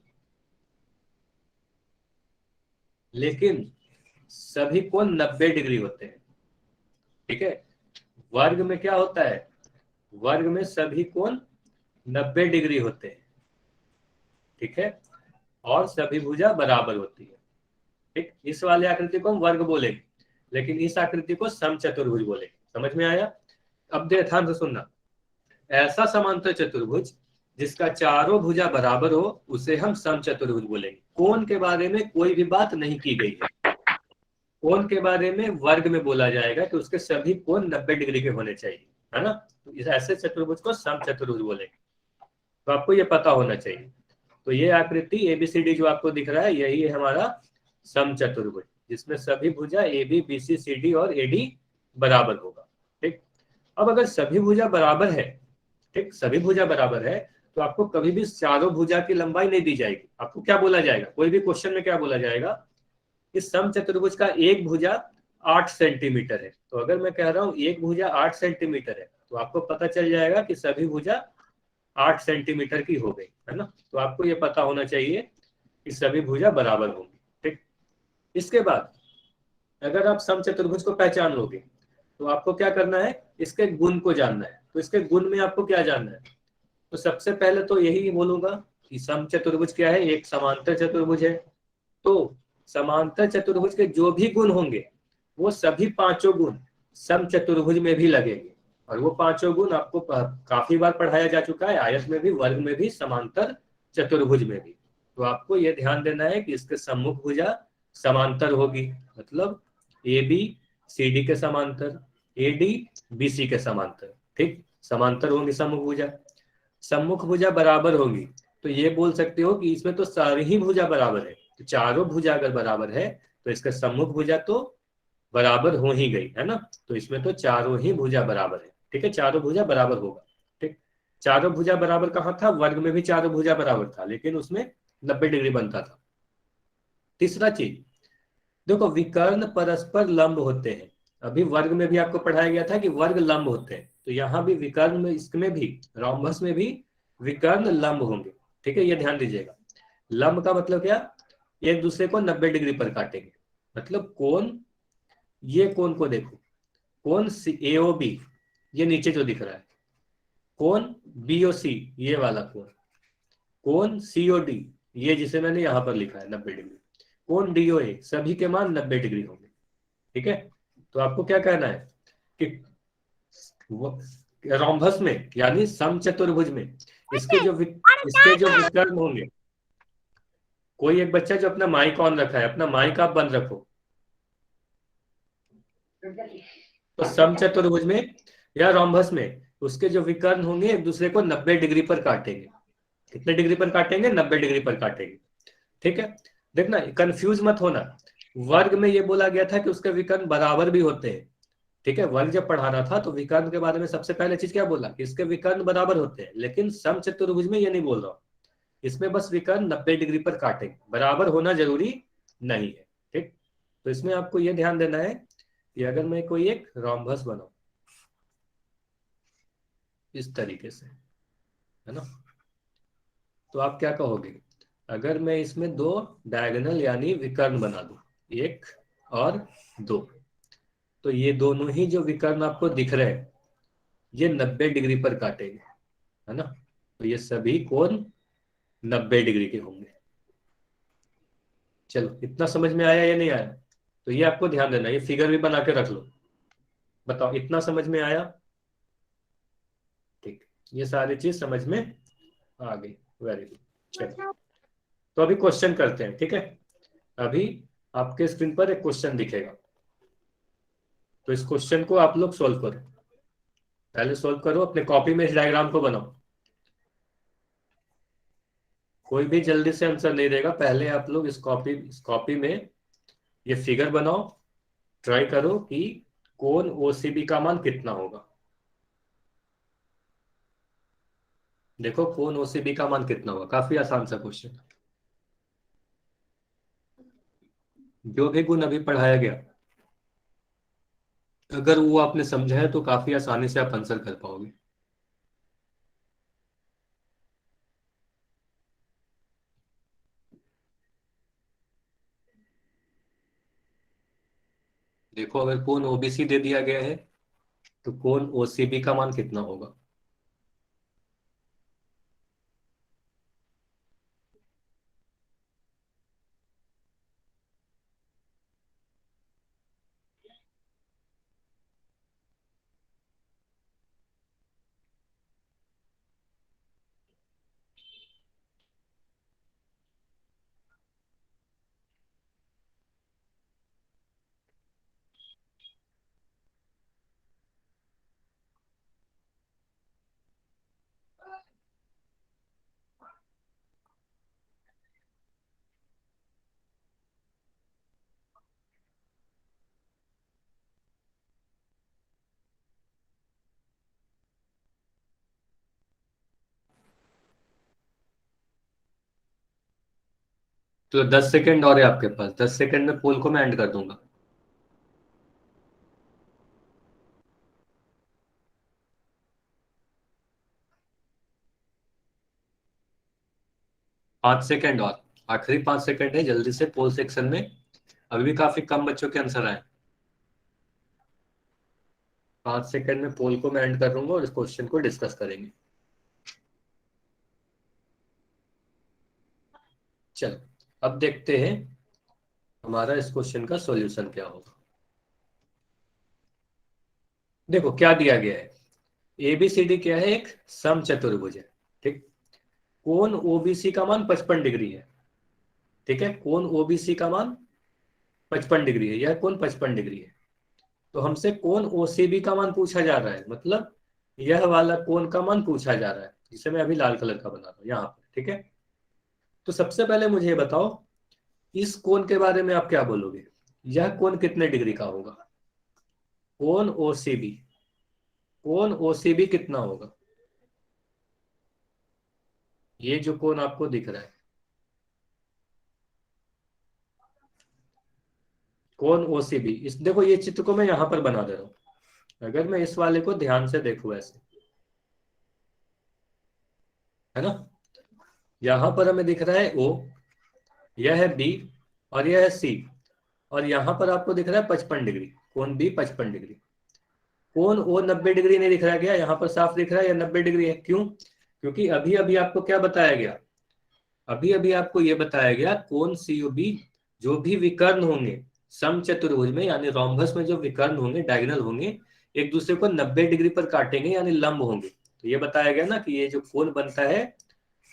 A: लेकिन सभी कोण 90 डिग्री होते हैं, ठीक है। वर्ग में क्या होता है, वर्ग में सभी कोण 90 डिग्री होते हैं, ठीक है, और सभी भुजा बराबर होती है, ठीक। इस वाले आकृति को हम वर्ग बोलेंगे, लेकिन इस आकृति को सम चतुर्भुज बोलेंगे। समझ में आया। अब ध्यान से सुनना, ऐसा समांतर चतुर्भुज जिसका चारों भुजा बराबर हो उसे हम सम चतुर्भुज बोलेंगे। कोण के बारे में कोई भी बात नहीं की गई है, कोण के बारे में वर्ग में बोला जाएगा कि उसके सभी कोण 90 डिग्री के होने चाहिए, है ना। तो इस ऐसे चतुर्भुज को सम चतुर्भुज बोलेंगे। तो आपको ये पता होना चाहिए। तो ये आकृति ABCD जो आपको दिख रहा है यही है हमारा सम चतुर्भुज, जिसमें सभी भुजा AB BC CD और AD बराबर होगा, ठीक। अब अगर सभी भुजा बराबर है, ठीक, सभी भुजा बराबर है, तो आपको कभी भी चारों भुजा की लंबाई नहीं दी जाएगी। आपको क्या बोला जाएगा, कोई भी क्वेश्चन में क्या बोला जाएगा कि सम चतुर्भुज का एक भुजा 8 सेंटीमीटर है। तो अगर मैं कह रहा हूं एक भुजा 8 सेंटीमीटर है, तो आपको पता चल जाएगा कि सभी भुजा 8 सेंटीमीटर की हो गई, है ना। तो आपको ये पता होना चाहिए कि सभी भुजा बराबर होंगी, ठीक। इसके बाद अगर आप सम चतुर्भुज को पहचान लोगे तो आपको क्या करना है, इसके गुण को जानना है। तो इसके गुण में आपको क्या जानना है, तो सबसे पहले तो यही बोलूंगा कि सम चतुर्भुज क्या है, एक समांतर चतुर्भुज है। तो समांतर चतुर्भुज के जो भी गुण होंगे वो सभी 5 गुण सम चतुर्भुज में भी लगेंगे, और वो 5 गुण आपको काफी बार पढ़ाया जा चुका है, आयत में भी, वर्ग में भी, समांतर चतुर्भुज में भी। तो आपको यह ध्यान देना है कि इसके सम्मुख भुजा समांतर होगी, मतलब ABCD के समांतर, AD BC के समांतर, ठीक, समांतर होंगी सम्मुख भुजा। सम्मुख भुजा बराबर होगी, तो ये बोल सकते हो कि इसमें तो सारी ही भुजा बराबर है। तो चारों भुजा अगर बराबर है तो इसका सम्मुख भुजा तो बराबर हो ही गई, है ना। तो इसमें तो चारों ही भुजा बराबर है, ठीक है, चारों भुजा बराबर होगा, ठीक। चारों भुजा बराबर कहाँ था, वर्ग में भी चारों भुजा बराबर था, लेकिन उसमें 90 डिग्री बनता था। तीसरा चीज देखो, विकर्ण परस्पर लंब होते हैं। अभी वर्ग में भी आपको पढ़ाया गया था कि वर्ग लंब होते हैं, तो यहाँ भी विकर्ण में, इसमें भी रोम्बस में भी विकर्ण लंब होंगे, ठीक है, ये ध्यान दीजिएगा। लंब का मतलब क्या, एक दूसरे को 90 डिग्री पर काटेंगे, मतलब कोण, ये कोण को देखो, कोण AOB, ये नीचे जो दिख रहा है, कोण BOC, ये वाला कोण, कोण COD, ये जिसे मैंने यहां पर लिखा है 90 डिग्री, कोण DOA, सभी के मान 90 डिग्री होंगे। ठीक है, तो आपको क्या कहना है कि रोम्भस में यानी समचतुर्भुज में इसके जो विकर्ण होंगे, कोई एक बच्चा जो अपना माइक ऑन रखा है, अपना माइक आप बंद रखो। तो समचतुर्भुज में या रोम्भस में उसके जो विकर्ण होंगे एक दूसरे को 90 डिग्री पर काटेंगे। कितने डिग्री पर काटेंगे? 90 डिग्री पर काटेंगे। ठीक है, देखना कंफ्यूज मत होना, वर्ग में ये बोला गया था कि उसके विकर्ण बराबर भी होते हैं। ठीक है, वर्ग जब पढ़ा रहा था तो विकर्ण के बारे में सबसे पहले चीज क्या बोला, इसके विकर्ण बराबर होते हैं, लेकिन समचतुर्भुज में ये नहीं बोल रहा हूं, इसमें बस विकर्ण 90 डिग्री पर काटेंगे, बराबर होना जरूरी नहीं है। ठीक, तो इसमें आपको यह ध्यान देना है कि अगर मैं कोई एक रोम्बस बनाऊं इस तरीके से, है ना, तो आप क्या कहोगे, अगर मैं इसमें दो डायगोनल यानी विकर्ण बना दूं, एक और दो, तो ये दोनों ही जो विकर्ण आपको दिख रहे हैं ये 90 डिग्री पर काटेंगे, है ना, तो ये सभी कोण 90 डिग्री के होंगे। चलो, इतना समझ में आया या नहीं आया? तो ये आपको ध्यान देना, ये फिगर भी बना के रख लो। बताओ, इतना समझ में आया? ठीक, ये सारी चीज समझ में आ गई, वेरी गुड। चलो, तो अभी क्वेश्चन करते हैं। ठीक है, अभी आपके स्क्रीन पर एक क्वेश्चन दिखेगा, तो इस क्वेश्चन को आप लोग सोल्व करो। पहले सोल्व करो, अपने कॉपी में इस डायग्राम को बनाओ। कोई भी जल्दी से आंसर नहीं देगा, पहले आप लोग इस कॉपी में ये फिगर बनाओ, ट्राई करो कि कोण OCB का मान कितना होगा। देखो कोण OCB का मान कितना होगा, काफी आसान सा क्वेश्चन, जो भी गुण अभी पढ़ाया गया अगर वो आपने समझा है तो काफी आसानी से आप आंसर कर पाओगे। देखो, अगर कोण OBC दे दिया गया है तो कोण OCB का मान कितना होगा। तो 10 सेकेंड और है आपके पास, 10 सेकेंड में पोल को मैं एंड कर दूंगा। 5 सेकेंड और, आखिरी 5 सेकेंड है, जल्दी से पोल सेक्शन में, अभी भी काफी कम बच्चों के आंसर आए। 5 सेकेंड में पोल को मैं एंड कर दूंगा और इस क्वेश्चन को डिस्कस करेंगे। चलो, अब देखते हैं हमारा इस क्वेश्चन का सॉल्यूशन क्या होगा। देखो क्या दिया गया है, ABCD क्या है, एक समचतुर्भुज है। ठीक, कोण OBC का मान 55 डिग्री है। ठीक है, कोण OBC का मान 55 डिग्री है, यह कोण 55 डिग्री है। तो हमसे कोण OCB का मान पूछा जा रहा है, मतलब यह वाला कोण का मान पूछा जा रहा है, जिसे मैं अभी लाल कलर का बना रहा हूं यहाँ पर। ठीक है, तो सबसे पहले मुझे ये बताओ, इस कोण के बारे में आप क्या बोलोगे, यह कोण कितने डिग्री का होगा? कोण OCB, कोण OCB कितना होगा? ये जो कोण आपको दिख रहा है, कोण OCB, इस देखो ये चित्र को मैं यहां पर बना दे रहा हूं, अगर मैं इस वाले को ध्यान से देखूं ऐसे, है ना, यहां पर हमें दिख रहा है O, यह है B और यह है C, और यहाँ पर आपको दिख रहा है 55 डिग्री, कोण बी 55 डिग्री। कोण ओ 90 डिग्री नहीं दिख रहा क्या? यहाँ पर साफ दिख रहा है या 90 डिग्री है। क्यों? क्योंकि अभी अभी आपको क्या बताया गया, अभी अभी आपको ये बताया गया कोण सीओबी जो भी विकर्ण होंगे समचतुर्भुज में यानी रोम्बस में, जो विकर्ण होंगे डायगोनल होंगे एक दूसरे को 90 डिग्री पर काटेंगे यानी लंब होंगे। तो ये बताया गया ना कि ये जो कोण बनता है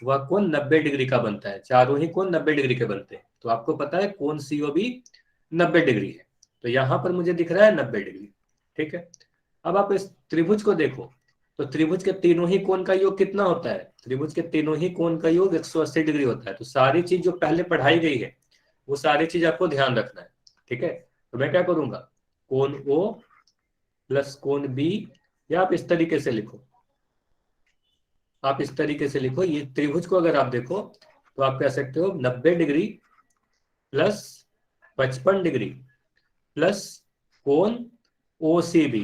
A: वह कोण 90 डिग्री का बनता है, चारों ही कोण 90 डिग्री के बनते हैं। तो आपको पता है कोण सीओबी 90 डिग्री है, तो यहां पर मुझे दिख रहा है 90 डिग्री। ठीक है, अब आप इस त्रिभुज को देखो, तो त्रिभुज के तीनों ही कोण का योग कितना होता है? त्रिभुज के तीनों ही कोण का योग 180 डिग्री होता है। तो सारी चीज जो पहले पढ़ाई गई है वो सारी चीज आपको ध्यान रखना है। ठीक है, तो मैं क्या करूंगा, कोण ओ प्लस कोण बी, या आप इस तरीके से लिखो, आप इस तरीके से लिखो, ये त्रिभुज को अगर आप देखो तो आप कह सकते हो 90 डिग्री प्लस 55 डिग्री प्लस कोण ओसीबी,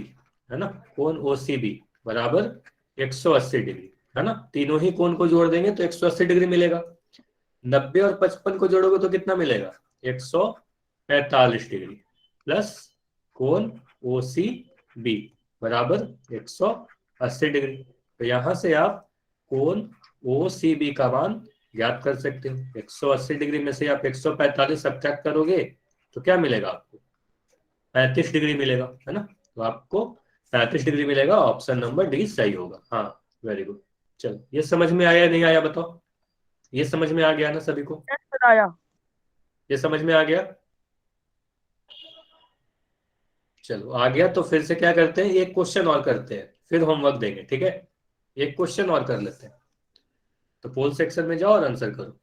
A: है ना, कोण ओसीबी बराबर 180 डिग्री, है ना। तीनों ही कोण को जोड़ देंगे तो 180 डिग्री मिलेगा। 90 और 55 को जोड़ोगे तो कितना मिलेगा? 145 डिग्री प्लस कोण ओसीबी बराबर 180 डिग्री। तो यहां से आप कोण ओसीबी का मान ज्ञात कर सकते हो। 180 डिग्री में से आप 145 सब्ट्रैक्ट करोगे तो क्या मिलेगा आपको? 35 डिग्री मिलेगा, है ना। तो आपको 35 डिग्री मिलेगा, ऑप्शन नंबर डी सही होगा। हाँ, वेरी गुड। चलो, ये समझ में आया नहीं आया बताओ? ये समझ में आ गया ना सभी को?
C: आया।
A: ये समझ में आ गया? चलो आ गया तो फिर से क्या करते हैं, एक क्वेश्चन और करते हैं, फिर होमवर्क देंगे। ठीक है, एक क्वेश्चन और कर लेते हैं। तो पोल सेक्शन में जाओ और आंसर करो।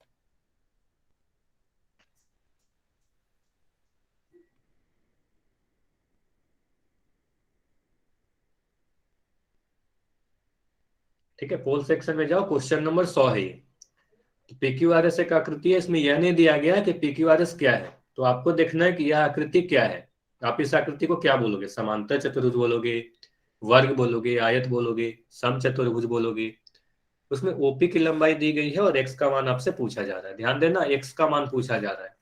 A: ठीक है, पोल सेक्शन में जाओ, क्वेश्चन नंबर 100 है ये। तो पीक्यूआरएस एक आकृति है, इसमें यह नहीं दिया गया है कि पीक्यूआरएस क्या है। तो आपको देखना है कि यह आकृति क्या है। आप इस आकृति को क्या बोलोगे? समांतर चतुर्भुज बोलोगे, वर्ग बोलोगे, आयत बोलोगे, समचतुर्भुज बोलोगे। उसमें ओपी की लंबाई दी गई है और एक्स का मान आपसे पूछा जा रहा है। ध्यान देना, एक्स का मान पूछा जा रहा है।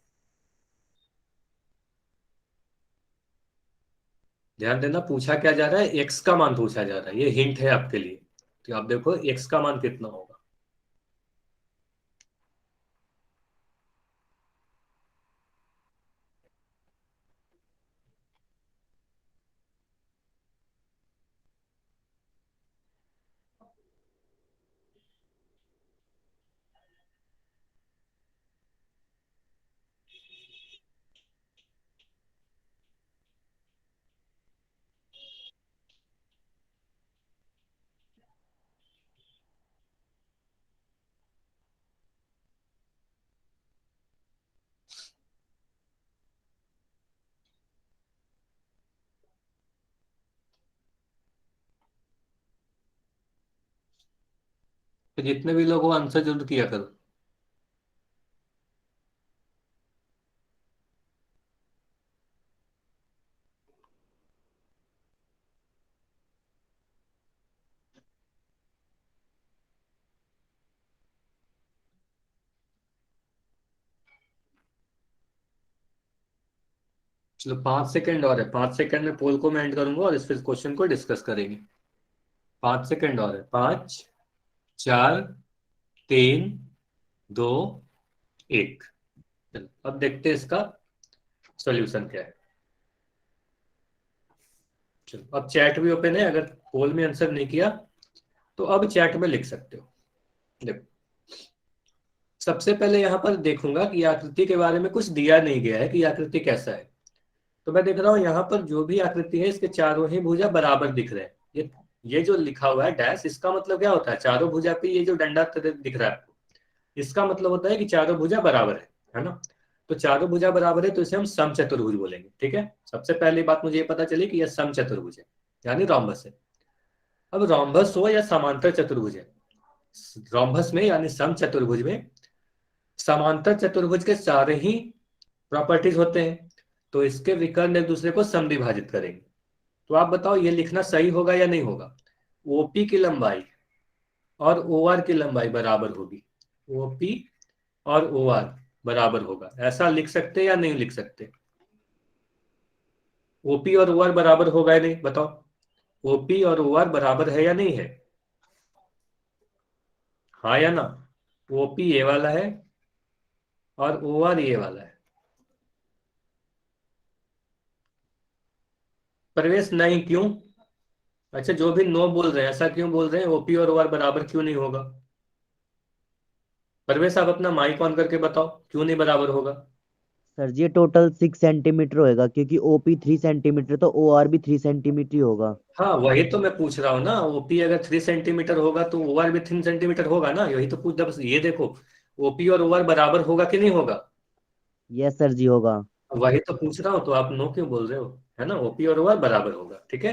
A: ध्यान देना, पूछा क्या जा रहा है? एक्स का मान पूछा जा रहा है। ये हिंट है आपके लिए। तो आप देखो एक्स का मान कितना होगा। तो जितने भी लोग हो आंसर जरूर किया करो। चलो 5 सेकंड और है, 5 सेकंड में पोल को मैं एंड करूंगा और इस फिर क्वेश्चन को डिस्कस करेंगे। 5 सेकंड और है। 5, 4, 3, 2, 1। चलो अब देखते हैं इसका सॉल्यूशन क्या है। चलो अब चैट भी ओपन है, अगर पोल में आंसर नहीं किया तो अब चैट में लिख सकते हो। देखो, सबसे पहले यहां पर देखूंगा कि आकृति के बारे में कुछ दिया नहीं गया है कि आकृति कैसा है। तो मैं देख रहा हूं यहाँ पर जो भी आकृति है इसके चारों ही भुजा बराबर दिख रहे हैं। ये जो लिखा हुआ है डैश, इसका मतलब क्या होता है? चारों भुजा पे ये जो डंडा दिख रहा है आपको, इसका मतलब होता है कि चारों भुजा बराबर है ना। तो चारों भुजा बराबर है तो इसे हम समचतुर्भुज बोलेंगे। ठीक है, सबसे पहली बात मुझे ये पता चली कि यह समचतुर्भुज है यानी रोम्बस है। अब रोम्बस हो या समांतर चतुर्भुज है, रोम्बस में यानी समचतुर्भुज में समांतर चतुर्भुज के सारे ही प्रॉपर्टीज होते हैं। तो इसके विकर्ण एक दूसरे को समद्विभाजित करेंगे। तो आप बताओ ये लिखना सही होगा या नहीं होगा? ओपी की लंबाई और ओआर की लंबाई बराबर होगी। ओपी और ओआर बराबर होगा, ऐसा लिख सकते या नहीं लिख सकते? ओपी और ओआर बराबर होगा या नहीं, बताओ। ओपी और ओआर बराबर है या नहीं है, हाँ या ना। ओपी ये वाला है और ओआर ये वाला है। प्रवेश नहीं, क्यों? अच्छा, जो भी नो बोल रहे हैं ऐसा क्यों बोल रहे हैं, ओपी और ओआर बराबर क्यों नहीं होगा? प्रवेश आप अपना माइक ऑन करके बताओ क्यों नहीं बराबर होगा।
D: सर जी ये टोटल 6 सेंटीमीटर होएगा, क्योंकि ओपी 3 सेंटीमीटर तो ओआर भी 3 सेंटीमीटर ही होगा।
A: हाँ वही तो मैं पूछ रहा हूँ ना, ओपी अगर 3 सेंटीमीटर होगा तो ओआर भी 3 सेंटीमीटर होगा ना, यही तो पूछ। बस ये देखो, ओपी और ओआर बराबर होगा कि नहीं होगा,
D: यस सर जी होगा।
A: वही तो पूछ रहा हूँ, तो आप नो क्यों बोल रहे हो, है ना। ओपी और ओआर बराबर होगा, ठीक है।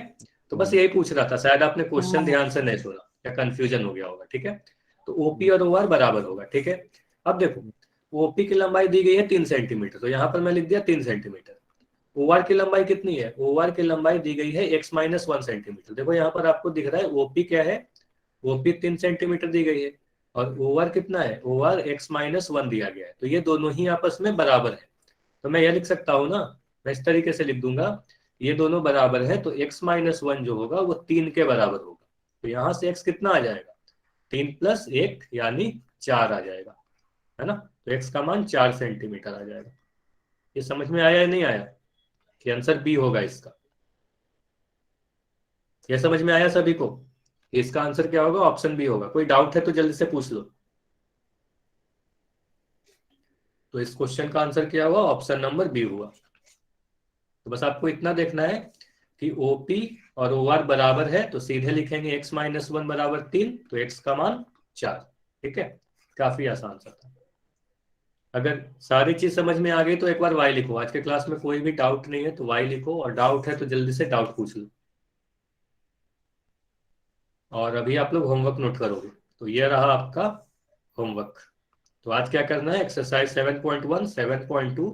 A: तो बस यही पूछ रहा था, शायद आपने क्वेश्चन ध्यान से नहीं सुना या कंफ्यूजन हो गया होगा, ठीक है। तो ओपी और ओआर बराबर होगा, ठीक है। अब देखो, ओपी की लंबाई दी गई है 3 सेंटीमीटर, तो यहाँ पर मैं लिख दिया 3 सेंटीमीटर। ओआर की लंबाई कितनी है, ओआर की लंबाई दी गई है x-1 सेंटीमीटर। देखो यहाँ पर आपको दिख रहा है ओपी क्या है, ओपी 3 सेंटीमीटर दी गई है, और ओआर कितना है, ओआर x-1 दिया गया है, तो ये दोनों ही आपस में बराबर है। तो मैं यह लिख सकता हूँ ना, मैं इस तरीके से लिख दूंगा, ये दोनों बराबर है तो x-1 जो होगा वो 3 के बराबर होगा। तो यहाँ से x कितना आ जाएगा, 3 + 1 यानी 4 आ जाएगा, है ना। तो x का मान 4 सेंटीमीटर आ जाएगा। ये समझ में आया या नहीं आया, कि आंसर बी होगा इसका। ये समझ में आया सभी को, इसका आंसर क्या होगा, ऑप्शन बी होगा। कोई डाउट है तो जल्दी से पूछ लो। तो इस क्वेश्चन का आंसर क्या हुआ, ऑप्शन नंबर बी हुआ। तो बस आपको इतना देखना है कि ओपी और ओआर बराबर है, तो सीधे लिखेंगे x-1 बराबर 3, तो x का मान 4। ठीक है, काफी आसान सा था। अगर सारी चीज समझ में आ गई तो एक बार y लिखो। आज के क्लास में कोई भी डाउट नहीं है तो y लिखो, और डाउट है तो जल्दी से डाउट पूछ लो। और अभी आप लोग होमवर्क नोट करोगे, तो ये रहा आपका होमवर्क। तो आज क्या करना है, एक्सरसाइज 7.1, 7.2,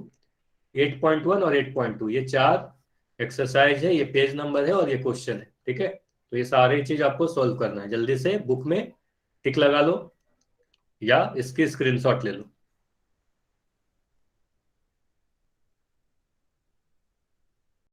A: 8.1 और 8.2, ये 4 एक्सरसाइज है, ये पेज नंबर है और ये क्वेश्चन है, ठीक है। तो ये सारी चीज आपको सॉल्व करना है, जल्दी से बुक में टिक लगा लो या इसकी स्क्रीनशॉट ले लो।